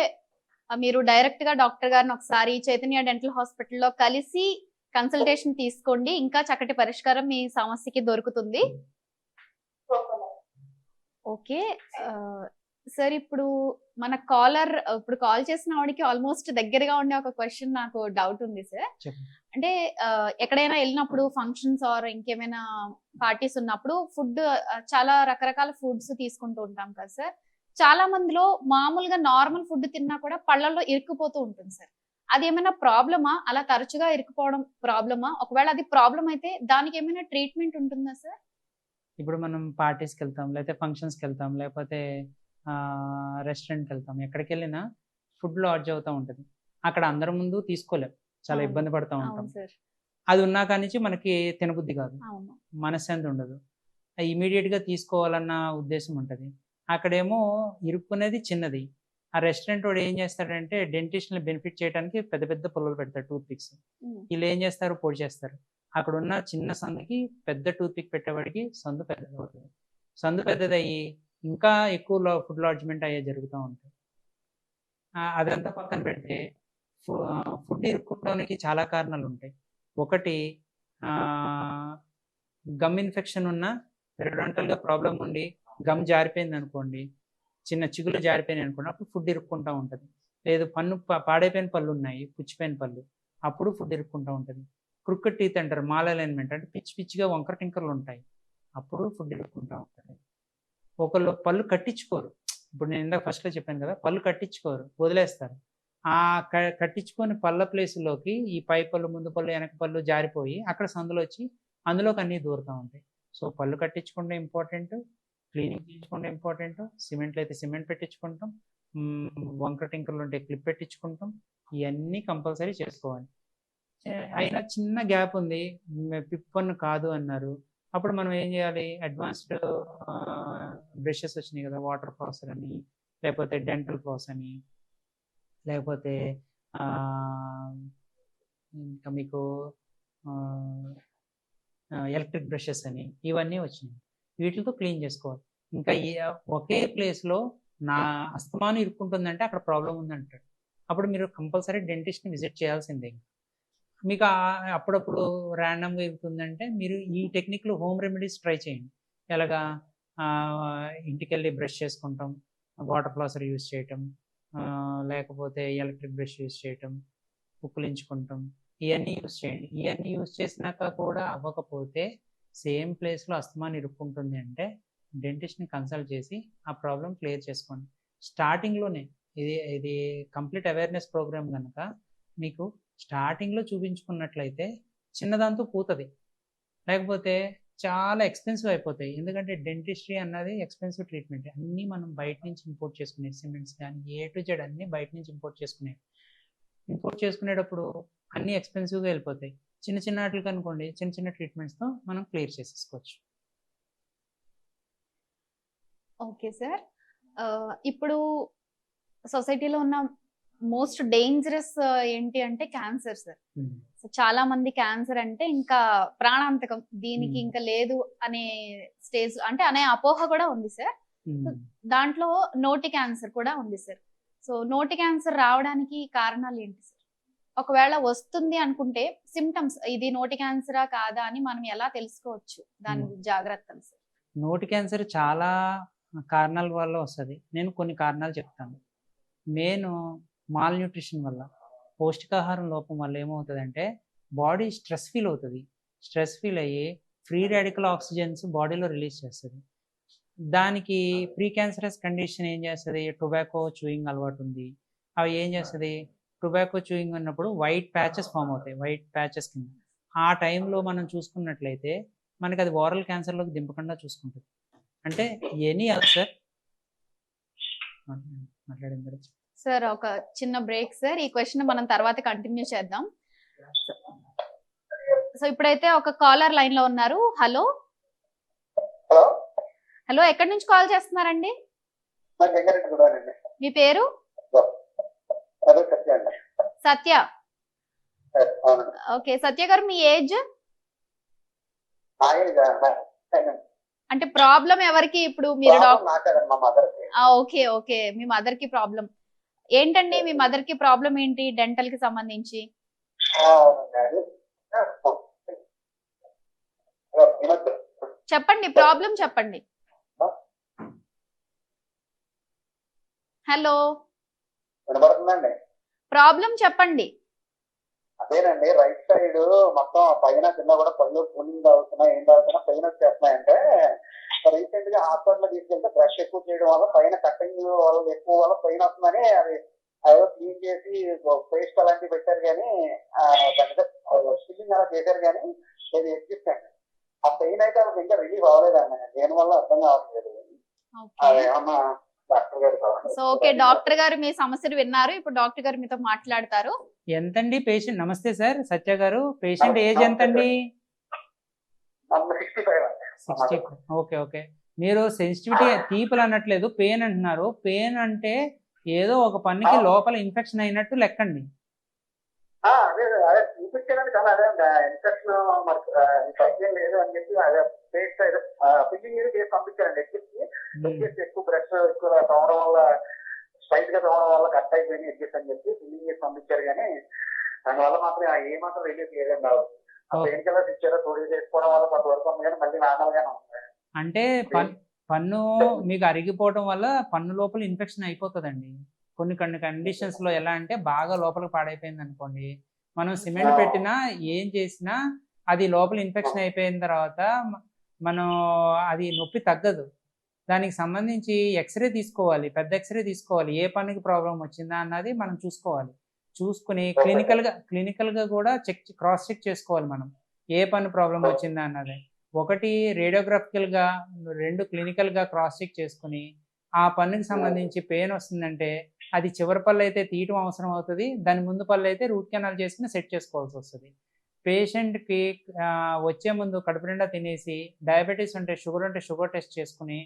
మీరు డైరెక్ట్ గా డాక్టర్ గారిని ఒకసారి చైతన్య డెంటల్ హాస్పిటల్లో కలిసి కన్సల్టేషన్ తీసుకోండి, ఇంకా చక్కటి పరిష్కారం మీ సమస్యకి దొరుకుతుంది. Okay madam. ఓకే సార్, ఇప్పుడు మన కాలర్ ఇప్పుడు కాల్ చేసిన వాడికి ఆల్మోస్ట్ దగ్గరగా ఉండే ఒక క్వశ్చన్ నాకు డౌట్ ఉంది సార్. చెప్పండి. అంటే ఎక్కడైనా వెళ్ళినప్పుడు ఫంక్షన్స్ ఆర్ ఇంకేమైనా పార్టీస్ ఉన్నప్పుడు ఫుడ్ చాలా రకరకాల ఫుడ్స్ తీసుకుంటూ ఉంటాం కదా సార్. చాలా మందిలో మామూలుగా నార్మల్ ఫుడ్ తిన్నా కూడా పళ్ళల్లో ఇరుక్కుపోతూ ఉంటుంది సార్. అది ఏమైనా ప్రాబ్లమా? అలా తరచుగా ఇరుక్కుపోవడం ప్రాబ్లమా? ఒకవేళ అది ప్రాబ్లం అయితే దానికి ఏమైనా ట్రీట్మెంట్ ఉంటుందా సార్? ఇప్పుడు మనం పార్టీస్కి వెళ్తాం, లేకపోతే ఫంక్షన్స్కి వెళ్తాం, లేకపోతే రెస్టారెంట్కి వెళ్తాం, ఎక్కడికి వెళ్ళినా ఫుడ్ లాడ్జ్ అవుతూ ఉంటుంది. అక్కడ అందరి ముందు తీసుకోలేం, చాలా అవును. ఇబ్బంది పడుతూ ఉంటాం. అవును సార్. అది ఉన్నా కానీ మనకి తినబుద్ధి కాదు, అవును. మనశ్శాంతి ఉండదు, ఇమీడియట్గా తీసుకోవాలన్న ఉద్దేశం ఉంటుంది. అక్కడేమో ఇరుక్కునేది చిన్నది. ఆ రెస్టారెంట్ వాడు ఏం చేస్తాడంటే డెంటిస్ట్ని బెనిఫిట్ చేయడానికి పెద్ద పెద్ద పుల్లలు పెడతాడు, టూత్ పిక్స్. ఉమ్. వీళ్ళు ఏం చేస్తారు, పొడి చేస్తారు. అక్కడ ఉన్న చిన్న సందుకి పెద్ద టూత్ పిక్ పెట్టేవాడికి సందు పెద్దది అవుతుంది. సందు పెద్దదయ్యి ఇంకా ఎక్కువ ఫుడ్ లాడ్జ్మెంట్ అయ్యే జరుగుతూ ఉంటాయి. అదంతా పక్కన పెడితే ఫుడ్ ఇరుక్కోవడానికి చాలా కారణాలు ఉంటాయి. ఒకటి గమ్ ఇన్ఫెక్షన్ ఉన్న, పెరిడోంటల్గా ప్రాబ్లం ఉండి గమ్ జారిపోయింది అనుకోండి, చిన్న చిగులు జారిపోయినాయి అనుకోండి, అప్పుడు ఫుడ్ ఇరుక్కుంటూ ఉంటుంది. లేదు పన్ను పాడైపోయిన పళ్ళు ఉన్నాయి, పుచ్చిపోయిన పళ్ళు, అప్పుడు ఫుడ్ ఇరుక్కుంటూ ఉంటుంది. క్రుకెట్ టీత్ అంటారు, మాల్ అలైన్మెంట్ అంటే పిచ్చి పిచ్చిగా వంకర టింకర్లు ఉంటాయి, అప్పుడు ఫుడ్ ఇరుక్కుంటూ ఉంటుంది. ఒకళ్ళు పళ్ళు కట్టించుకోరు, ఇప్పుడు నేను ఇందాక ఫస్ట్లో చెప్పాను కదా, పళ్ళు కట్టించుకోరు, వదిలేస్తారు. ఆ కట్టించుకొని పళ్ళ ప్లేస్లోకి ఈ పై పళ్ళు, ముందు పళ్ళు, వెనక పళ్ళు జారిపోయి అక్కడ సందులో వచ్చి అందులోకి అన్నీ దూరుతూ ఉంటాయి. సో పళ్ళు కట్టించుకుంటే ఇంపార్టెంట్, క్లీనింగ్ చేయించుకుంటే ఇంపార్టెంట్, సిమెంట్లు అయితే సిమెంట్ పెట్టించుకుంటాం, వంకర టింకర్లు ఉంటే క్లిప్ పెట్టించుకుంటాం, ఇవన్నీ కంపల్సరీ చేసుకోవాలి. అయినా చిన్న గ్యాప్ ఉంది, పిప్పన్ను కాదు అన్నారు, అప్పుడు మనం ఏం చేయాలి, అడ్వాన్స్డ్ బ్రషెస్ వచ్చినాయి కదా, వాటర్ ఫ్లాసర్ అని, లేకపోతే డెంటల్ ఫ్లాస్ అని, లేకపోతే ఇంకా మీకు ఎలక్ట్రిక్ బ్రషెస్ అని ఇవన్నీ వచ్చినాయి. వీటితో క్లీన్ చేసుకోవాలి. ఇంకా ఒకే ప్లేస్లో నా అస్తమానం ఇరుక్కుంటుందంటే అక్కడ ప్రాబ్లం ఉందంటాడు. అప్పుడు మీరు కంపల్సరీ డెంటిస్ట్ని విజిట్ చేయాల్సిందే. మీకు అప్పుడప్పుడు ర్యాండమ్గా ఇరుకుందంటే మీరు ఈ టెక్నిక్లో హోమ్ రెమెడీస్ ట్రై చేయండి. ఎలాగా ఇంటికి వెళ్ళి బ్రష్ చేసుకుంటాం, వాటర్ ఫ్లాసర్ యూజ్ చేయటం, లేకపోతే ఎలక్ట్రిక్ బ్రష్ యూజ్ చేయటం, పుక్కులించుకుంటాం, ఇవన్నీ యూజ్ చేయండి. ఇవన్నీ యూజ్ చేసినాక కూడా అవ్వకపోతే సేమ్ ప్లేస్లో అస్తమానం ఇరుక్కుంటుంది అంటే డెంటిస్ట్ని కన్సల్ట్ చేసి ఆ ప్రాబ్లం క్లియర్ చేసుకోండి. స్టార్టింగ్లోనే ఇది కంప్లీట్ అవేర్నెస్ ప్రోగ్రామ్ కనుక మీకు స్టార్టింగ్లో చూపించుకున్నట్లయితే చిన్నదాంతో పోతుంది, లేకపోతే చాలా ఎక్స్పెన్సివ్ అయిపోతాయి. ఎందుకంటే డెంటిస్ట్రీ అన్నది ఎక్స్పెన్సివ్ ట్రీట్మెంట్. అన్నీ మనం బయట నుంచి ఇంపోర్ట్ చేసుకునేది, సిమెంట్స్ కానీ A to Z అన్నీ బయట నుంచి ఇంపోర్ట్ చేసుకునేటప్పుడు అన్నీ ఎక్స్పెన్సివ్గా వెళ్ళిపోతాయి. చిన్న చిన్న వాటికి అనుకోండి, చిన్న చిన్న ట్రీట్మెంట్స్తో మనం క్లియర్ చేసేసుకోవచ్చు. Okay sir. ఇప్పుడు సొసైటీలో ఉన్న మోస్ట్ డేంజరస్ ఏంటి అంటే క్యాన్సర్ సార్. సో చాలా మంది క్యాన్సర్ అంటే ఇంకా ప్రాణాంతకం, దీనికి ఇంకా లేదు అనే స్టేజ్, అంటే అనే అపోహ కూడా ఉంది సార్. దాంట్లో నోటి క్యాన్సర్ కూడా ఉంది సార్. సో నోటి క్యాన్సర్ రావడానికి కారణాలు ఏంటి సార్? ఒకవేళ వస్తుంది అనుకుంటే సిమ్టమ్స్, ఇది నోటి క్యాన్సరా కాదా అని మనం ఎలా తెలుసుకోవచ్చు, దాని జాగ్రత్తలు సార్? నోటి క్యాన్సర్ చాలా కారణాల వల్ల వస్తుంది. నేను కొన్ని కారణాలు చెప్తాను. మెయిన్ మాల్ న్యూట్రిషన్ వల్ల, పౌష్టికాహారం లోపం వల్ల ఏమవుతుందంటే బాడీ స్ట్రెస్ ఫీల్ అవుతుంది. స్ట్రెస్ ఫీల్ అయ్యి ఫ్రీ రాడికల్ ఆక్సిజన్స్ బాడీలో రిలీజ్ చేస్తుంది. దానికి ప్రీ క్యాన్సరస్ కండిషన్ ఏం చేస్తుంది, టొబాకో చూయింగ్ అలవాటు ఉంది. అవి ఏం చేస్తుంది, టొబాకో చూయింగ్ ఉన్నప్పుడు వైట్ ప్యాచెస్ ఫామ్ అవుతాయి, వైట్ ప్యాచెస్ కింద. ఆ టైంలో మనం చూసుకున్నట్లయితే మనకి అది ఓరల్ క్యాన్సర్లోకి దింపకుండా చూసుకుంటుంది. అంటే ఎనీ అల్సర్ మాట్లాడిన తర్వాత సార్ ఒక చిన్న బ్రేక్ సార్, ఈ క్వశ్చన్ మనం తర్వాత కంటిన్యూ చేద్దాం. సో ఇప్పుడైతే ఒక కాలర్ లైన్ లో ఉన్నారు. హలో హలో హలో, ఎక్కడి నుంచి కాల్ చేస్తున్నారండి? మీ పేరు? సత్య. ఓకే సత్య గారు, మీ ఏజ్? అంటే ప్రాబ్లం ఎవరికి ఇప్పుడు? మీరు ఓకే ఓకే, మీ మదర్ కి ప్రాబ్లం ఏంటండి? మీ మదర్ కి ప్రాబ్లం ఏంటి డెంటల్ కి సంబంధించి? చెప్పండి, ప్రాబ్లం చెప్పండి. హలో, ప్రాబ్లం చెప్పండి. అదేనండి, రైట్ సైడ్ మొత్తం పైన కింద కూడా పళ్ళు కూలింగ్ అవుతున్నాయి, ఏం అవుతున్నా పెయిన్ వచ్చేస్తున్నాయంటే రీసెంట్ గా హాస్పిటల్ తీసుకెళ్తే బ్రష్ ఎక్కువ చేయడం వల్ల పైన కటింగ్ వల్ల ఎక్కువ వల్ల పెయిన్ వస్తుందని అది అదో క్లీన్ చేసి పేస్ట్ అలాంటివి పెట్టారు, కానీ స్టిల్లింగ్ అలా చేశారు, కానీ ఇది ఎగ్జిస్టెంట్ ఆ పెయిన్ అయితే అది ఇంకా రిలీవ్ అవ్వలేదన్న. దేని వల్ల అర్థం కావట్లేదు. అదేమన్నా డాక్టర్ గారు? సో ఓకే, డాక్టర్ గారు మీ సమస్యలు విన్నారు. ఇప్పుడు డాక్టర్ గారు మీతో మాట్లాడతారు. ఎంతండి పేషెంట్? నమస్తే సార్, సత్య గారు. పేషెంట్ ఏజ్ ఎంతండి? 60. Okay okay. మీరు సెన్సిటివిటీ తీపులు అనట్లేదు, పెయిన్ అంటున్నారు. పెయిన్ అంటే ఏదో ఒక పన్నుకి లోపల ఇన్ఫెక్షన్ అయినట్టు లెక్కండి. అదే అదే చూపించడానికి చాలా అదే ఇన్ఫెక్షన్ మరి లేదు అని చెప్పి అదే పేస్ట్ ఫిల్లింగ్ చేసి పంపించారండి. ఎగ్జిస్ట్ ఎక్కువ బ్రష్ ఎక్కువ తోవడం వల్ల, స్ట్రైట్ గా తోవడం వల్ల కట్ అయిపోయింది ఎగ్జిస్ట్ అని చెప్పి ఫిల్లింగ్ చేసి పంపించారు, కానీ దానివల్ల మాత్రం ఏ మాత్రం రిలీఫ్ లేదండి. పెయిన్ కిల్లర్స్ ఇచ్చారో 2 days వేసుకోవడం వల్ల కొంతవరకు ఉంది, కానీ మళ్ళీ నార్మల్ గానే ఉంది. అంటే పన్ను మీకు అరిగిపోవడం వల్ల పన్ను లోపల ఇన్ఫెక్షన్ అయిపోతుందండి. కొన్ని కండిషన్స్ లో ఎలా అంటే బాగా లోపలికి పాడైపోయింది అనుకోండి, మనం సిమెంట్ పెట్టినా ఏం చేసినా అది లోపల ఇన్ఫెక్షన్ అయిపోయిన తర్వాత మనం అది నొప్పి తగ్గదు. దానికి సంబంధించి ఎక్స్రే తీసుకోవాలి, పెద్ద ఎక్స్రే తీసుకోవాలి, ఏ పన్నుకి ప్రాబ్లం వచ్చిందా అన్నది మనం చూసుకోవాలి. చూసుకుని క్లినికల్గా కూడా క్రాస్ చెక్ చేసుకోవాలి మనం, ఏ పన్ను ప్రాబ్లం వచ్చిందా అన్నది. ఒకటి రేడియోగ్రాఫికల్గా, 2 క్లినికల్గా క్రాస్ చెక్ చేసుకుని ఆ పన్నుకి సంబంధించి పెయిన్ వస్తుందంటే అది చివరి పళ్ళు అయితే తీయటం అవసరం అవుతుంది, దాని ముందు పళ్ళు అయితే రూట్ కెనాల్ చేసుకుని సెట్ చేసుకోవాల్సి వస్తుంది. పేషెంట్కి వచ్చే ముందు కడుపు నిండా తినేసి డయాబెటీస్ ఉంటే షుగర్ టెస్ట్ చేసుకుని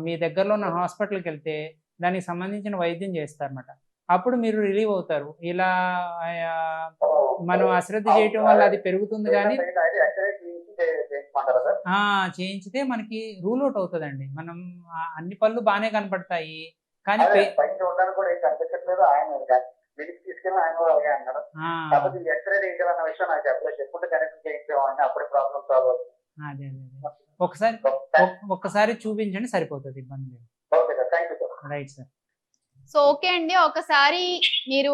మీ దగ్గరలో ఉన్న హాస్పిటల్కి వెళ్తే దానికి సంబంధించిన వైద్యం చేస్తారన్నమాట. అప్పుడు మీరు రిలీవ్ అవుతారు. ఇలా మనం అశ్రద్ధ చేయటం వల్ల అది పెరుగుతుంది కానీ ఎక్స్రే చేయించమంటారా సార్? చేయించితే మనకి రూల్ అవుట్ అవుతుందండి. మనం అన్ని పళ్ళు బాగానే కనపడతాయి కానీ అదే పైన చూడడానికి కూడా ఏం కనిపించట్లేదు. ఆయన మిడికి తీసుకెళ్ళి ఆయన కూడా అలాగే అన్నాడు. కాకపోతే ఈ ఎక్స్రే చేయించాలన్న విషయం నాకు చెప్పలేదు. చెప్పుకుంటే కనెక్షన్ చేయించామని అప్పుడే ప్రాబ్లం సాల్వ్ అవుతుంది. అదే ఒక్కసారి చూపించండి సరిపోతుంది, ఇబ్బంది లేదు. Okay sir, thank you sir. Right sir. So okay అండి, ఒకసారి మీరు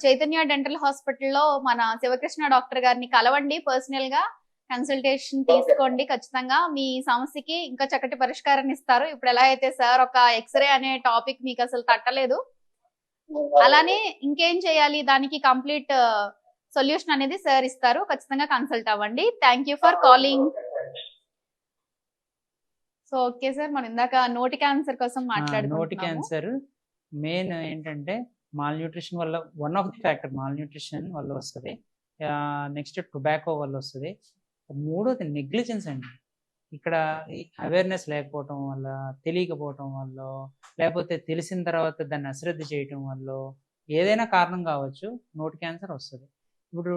చైతన్య డెంటల్ హాస్పిటల్లో మన శివకృష్ణ డాక్టర్ గారిని కలవండి, పర్సనల్ గా కన్సల్టేషన్ తీసుకోండి. ఖచ్చితంగా మీ సమస్యకి ఇంకా చక్కటి పరిష్కారాన్ని ఇస్తారు. ఇప్పుడు ఎలా అయితే సార్ ఒక ఎక్స్రే అనే టాపిక్ మీకు అసలు తట్టలేదు, అలానే ఇంకేం చేయాలి దానికి కంప్లీట్ సొల్యూషన్ అనేది సార్ ఇస్తారు. ఖచ్చితంగా కన్సల్ట్ అవ్వండి. Thank you for calling. So okay sir, మనం ఇందాక నోటి క్యాన్సర్ కోసం నోటి మాట్లాడుకుంటున్నాము. క్యాన్సర్ మెయిన్ ఏంటంటే మాల్ న్యూట్రిషన్ వల్ల, one of the factor mall nutrition వల్ల వస్తుంది. నెక్స్ట్ టొబాకో వల్ల వస్తుంది. మూడోది నెగ్లిజెన్స్ అండి. ఇక్కడ అవేర్నెస్ లేకపోవటం వల్ల, తెలియకపోవటం వల్ల, లేకపోతే తెలిసిన తర్వాత దాన్ని అశ్రద్ధ చేయటం వల్ల, ఏదైనా కారణం కావచ్చు, నోటి క్యాన్సర్ వస్తుంది. ఇప్పుడు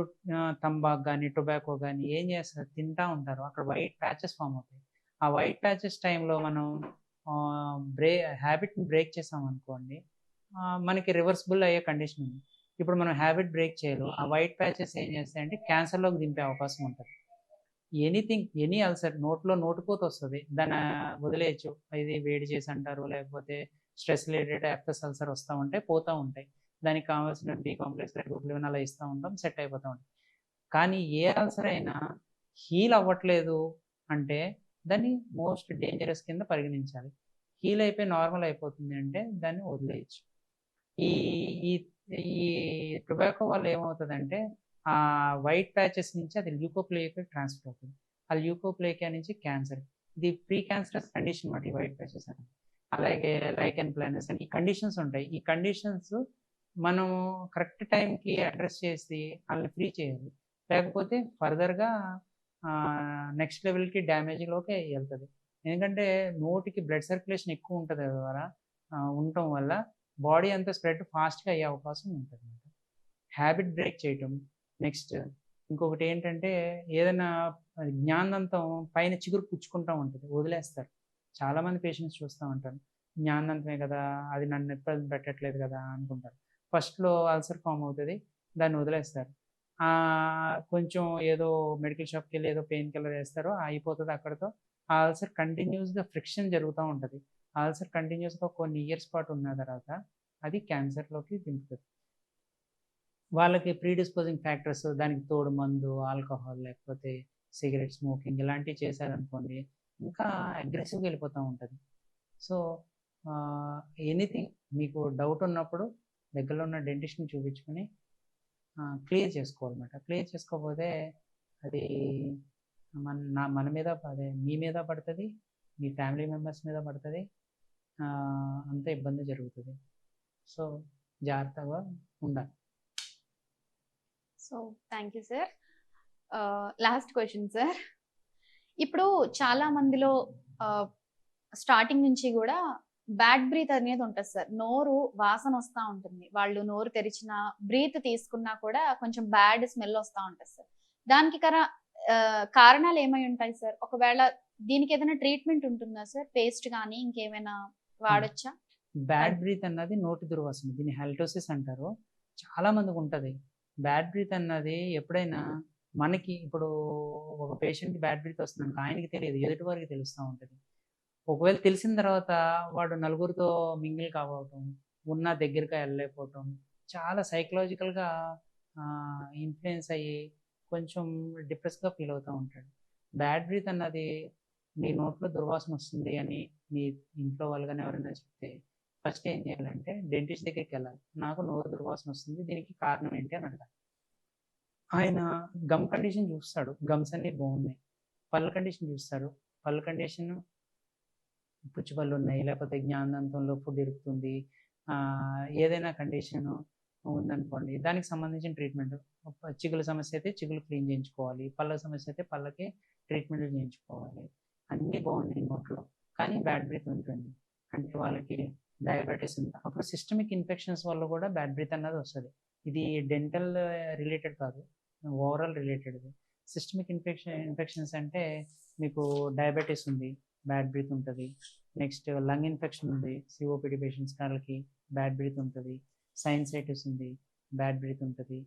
తంబాకు కానీ టొబాకో కానీ ఏం చేస్తారు, తింటా ఉంటారు, అక్కడ వైట్ ప్యాచెస్ ఫామ్ అవుతాయి. ఆ వైట్ ప్యాచెస్ టైంలో మనం హ్యాబిట్ని బ్రేక్ చేసాం అనుకోండి, మనకి రివర్సిబుల్ అయ్యే కండిషన్ ఉంది. ఇప్పుడు మనం హ్యాబిట్ బ్రేక్ చేయలేం. ఆ వైట్ ప్యాచెస్ ఏం చేస్తాయంటే క్యాన్సర్లోకి దింపే అవకాశం ఉంటుంది. ఎనీ అల్సర్, నోటిపోత వస్తుంది, దాన్ని వదిలేయచ్చు. ఇది వేడి చేసి అంటారు, లేకపోతే స్ట్రెస్ రిలేటెడ్ ఎఫ్ఎస్ అల్సర్ వస్తూ ఉంటాయి, పోతూ ఉంటాయి. దానికి కావాల్సిన బి కాంప్లెక్స్ రెడ్బుక్లిన్ అలా ఇస్తూ ఉంటాం, సెట్ అయిపోతూ ఉంటాయి. కానీ ఏ అల్సర్ అయినా హీల్ అవ్వట్లేదు అంటే దాన్ని మోస్ట్ డేంజరస్ కింద పరిగణించాలి. హీల్ అయిపోయి నార్మల్ అయిపోతుంది అంటే దాన్ని వదిలేయచ్చు. ఈ ఈ టొబాకో వల్ల ఏమవుతుందంటే ఆ వైట్ ప్యాచెస్ నుంచి అది ల్యూకోప్లేకి ట్రాన్స్ఫర్ అవుతుంది. ఆ ల్యూకోప్లేకియా నుంచి క్యాన్సర్. ఇది ప్రీ క్యాన్సరస్ కండిషన్ మాట ఈ వైట్ ప్యాచెస్ అనేది. అలాగే లైకెన్ ప్లానస్ అని ఈ కండిషన్స్ ఉంటాయి. ఈ కండిషన్స్ మనం కరెక్ట్ టైంకి అడ్రస్ చేసి వాళ్ళని ఫ్రీ చేయాలి. లేకపోతే ఫర్దర్గా నెక్స్ట్ లెవెల్కి డ్యామేజ్లోకి వెళ్తుంది. ఎందుకంటే నోటికి బ్లడ్ సర్క్యులేషన్ ఎక్కువ ఉంటుంది ద్వారా ఉండటం వల్ల బాడీ అంతా స్ప్రెడ్ ఫాస్ట్గా అయ్యే అవకాశం ఉంటుంది. హ్యాబిట్ బ్రేక్ చేయటం. నెక్స్ట్ ఇంకొకటి ఏంటంటే ఏదైనా జ్ఞానదంతం పైన చిగురు పుచ్చుకుంటూ ఉంటుంది, వదిలేస్తారు. చాలామంది పేషెంట్స్ చూస్తూ ఉంటారు, జ్ఞానదంతమే కదా, అది నన్ను ఇబ్బంది పెట్టట్లేదు కదా అనుకుంటారు. ఫస్ట్లో అల్సర్ ఫామ్ అవుతుంది, దాన్ని వదిలేస్తారు. కొంచెం ఏదో మెడికల్ షాప్కి వెళ్ళి ఏదో పెయిన్ కిల్లర్ వేస్తారో అయిపోతుంది అక్కడితో. ఆ అల్సర్ కంటిన్యూస్గా ఫ్రిక్షన్ జరుగుతూ ఉంటుంది. ఆ అల్సర్ కంటిన్యూస్గా కొన్ని ఇయర్స్ పాటు ఉన్న తర్వాత అది క్యాన్సర్లోకి దింపుతుంది. వాళ్ళకి ప్రీడిస్పోజింగ్ ఫ్యాక్టర్స్, దానికి తోడు మందు, ఆల్కహాల్, లేకపోతే సిగరెట్ స్మోకింగ్ ఇలాంటివి చేశారనుకోండి, ఇంకా అగ్రెసివ్గా వెళ్ళిపోతూ ఉంటుంది. సో ఎనీథింగ్ మీకు డౌట్ ఉన్నప్పుడు దగ్గరలో ఉన్న డెంటిస్ట్ని చూపించుకొని క్లియర్ చేసుకోవాలన్నమాట. క్లియర్ చేసుకోకపోతే అది మన మీద, అదే మీ మీద పడుతుంది, మీ ఫ్యామిలీ మెంబర్స్ మీద పడుతుంది, అంత ఇబ్బంది జరుగుతుంది. సో జాగ్రత్తగా ఉండాలి. So thank you sir. Last question sir, ఇప్పుడు చాలా మందిలో స్టార్టింగ్ నుంచి కూడా బ్యాడ్ బ్రీత్ అనేది ఉంటుంది సార్. నోరు వాసన వస్తూ ఉంటుంది, వాళ్ళు నోరు తెరిచిన బ్రీత్ తీసుకున్నా కూడా కొంచెం బ్యాడ్ స్మెల్ వస్తూ ఉంటుంది సార్. దానికి కారణాలు ఏమై ఉంటాయి సార్? ఒకవేళ దీనికి ఏదైనా ట్రీట్మెంట్ ఉంటుందా సార్? పేస్ట్ కానీ ఇంకేమైనా వాడొచ్చా? బ్యాడ్ బ్రీత్ అన్నది నోటి దుర్వాసన, దీన్ని హెల్టోసిస్ అంటారు. చాలా మందికి ఉంటుంది బ్యాడ్ బ్రీత్ అన్నది. ఎప్పుడైనా మనకి ఇప్పుడు ఒక పేషెంట్కి బ్యాడ్ బ్రీత్ వస్తుంది, ఆయనకి తెలియదు, ఎదుటి వారికి తెలుస్తూ ఉంటుంది. ఒకవేళ తెలిసిన తర్వాత వాడు నలుగురితో మింగిల్ కావటం, ఉన్న దగ్గరగా వెళ్ళలేకపోవటం, చాలా సైకలాజికల్గా ఇన్ఫ్లుయెన్స్ అయ్యి కొంచెం డిప్రెస్గా ఫీల్ అవుతూ ఉంటాడు. బ్యాడ్ బ్రీత్ అన్నది నీ నోట్లో దుర్వాసన వస్తుంది అని మీ ఇంట్లో వాళ్ళగానే ఎవరైనా చెప్తే ఫస్ట్ ఏం చేయాలంటే డెంటిస్ట్ దగ్గరికి వెళ్ళాలి. నాకు నోరు దుర్వాసన వస్తుంది, దీనికి కారణం ఏంటి అని అడగాలి. ఆయన గమ్ కండిషన్ చూస్తాడు, గమ్స్ అన్నీ బాగున్నాయి. పళ్ళ కండిషన్ చూస్తాడు, పళ్ళ కండిషన్ పుచ్చిపళ్ళు ఉన్నాయి, లేకపోతే జ్ఞానదంతంలో ఫుడ్ ఇరుకుతుంది, ఏదైనా కండిషన్ ఉందనుకోండి, దానికి సంబంధించిన ట్రీట్మెంట్. చిగుల సమస్య అయితే చిగులు క్లీన్ చేయించుకోవాలి, పళ్ళ సమస్య అయితే పళ్ళకి ట్రీట్మెంట్ చేయించుకోవాలి. అన్నీ బాగున్నాయి నోట్లో, కానీ బ్యాడ్ బ్రీత్ ఉంటుంది అంటే వాళ్ళకి డయాబెటీస్ ఉంది, అప్పుడు సిస్టమిక్ ఇన్ఫెక్షన్స్ వల్ల కూడా బ్యాడ్ బ్రీత్ అన్నది వస్తుంది. ఇది డెంటల్ రిలేటెడ్ కాదు, ఓవరాల్ రిలేటెడ్. సిస్టమిక్ ఇన్ఫెక్షన్స్ అంటే మీకు డయాబెటీస్ ఉంది, బ్యాడ్ బ్రీత్ ఉంటుంది. నెక్స్ట్ లంగ్ ఇన్ఫెక్షన్ ఉంది, సిఓపిడి పేషెంట్స్ వాళ్ళకి బ్యాడ్ బ్రీత్ ఉంటుంది. సైనసైటిస్ ఉంది, బ్యాడ్ బ్రీత్ ఉంటుంది.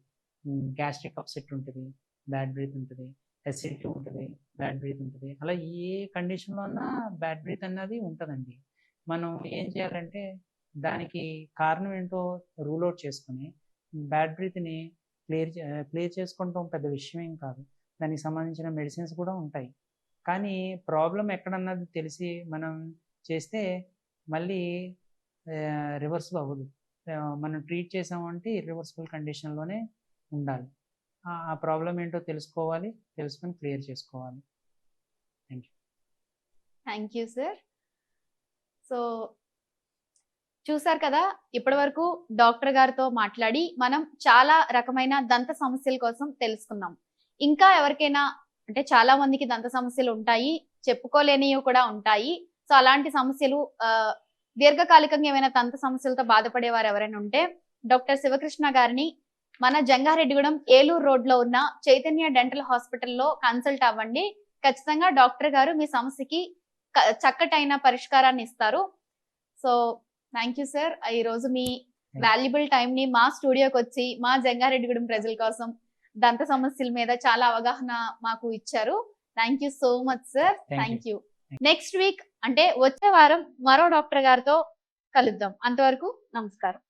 గ్యాస్ట్రిక్ అప్సెట్ ఉంటుంది, బ్యాడ్ బ్రీత్ ఉంటుంది. ఎసిడిటీ ఉంటుంది, బ్యాడ్ బ్రీత్ ఉంటుంది. అలా ఏ కండిషన్లో అన్నా బ్యాడ్ బ్రీత్ అన్నది ఉంటుందండి. మనం ఏం చేయాలంటే దానికి కారణం ఏంటో రూల్ అవుట్ చేసుకుని బ్యాడ్ బ్రీత్ని క్లియర్ చేసుకుంటాం పెద్ద విషయం ఏం కాదు. దానికి సంబంధించిన మెడిసిన్స్ కూడా ఉంటాయి. కానీ ప్రాబ్లం ఎక్కడన్నది తెలిసి మనం చేస్తే మళ్ళీ రివర్సిబుల్ అవ్వదు. మనం ట్రీట్ చేసామంటే ఇర్రివర్సిబుల్ కండిషన్లోనే ఉండాలి. ఆ ప్రాబ్లం ఏంటో తెలుసుకోవాలి, తెలుసుకొని క్లియర్ చేసుకోవాలి. Thank you sir. సో చూసారు కదా, ఇప్పటి వరకు డాక్టర్ గారితో మాట్లాడి మనం చాలా రకమైన దంత సమస్యల కోసం తెలుసుకున్నాం. ఇంకా ఎవరికైనా అంటే చాలా మందికి దంత సమస్యలు ఉంటాయి, చెప్పుకోలేనివి కూడా ఉంటాయి. సో అలాంటి సమస్యలు దీర్ఘకాలికంగా ఏమైనా దంత సమస్యలతో బాధపడేవారు ఎవరైనా ఉంటే డాక్టర్ శివకృష్ణ గారిని మన జంగారెడ్డిగూడెం ఏలూరు రోడ్ లో ఉన్న చైతన్య డెంటల్ హాస్పిటల్లో కన్సల్ట్ అవ్వండి. ఖచ్చితంగా డాక్టర్ గారు మీ సమస్యకి చక్కటైన పరిష్కారాన్ని ఇస్తారు. సో థ్యాంక్ యూ సార్, ఈ రోజు మీ వాల్యుబుల్ టైం ని మా స్టూడియోకి వచ్చి మా జంగారెడ్డిగూడెం ప్రజల కోసం దంత సమస్యల మీద చాలా అవగాహన మాకు ఇచ్చారు. Thank you so much sir. Thank you. Next week అంటే వచ్చే వారం మరో డాక్టర్ గారితో కలుద్దాం. అంతవరకు నమస్కారం.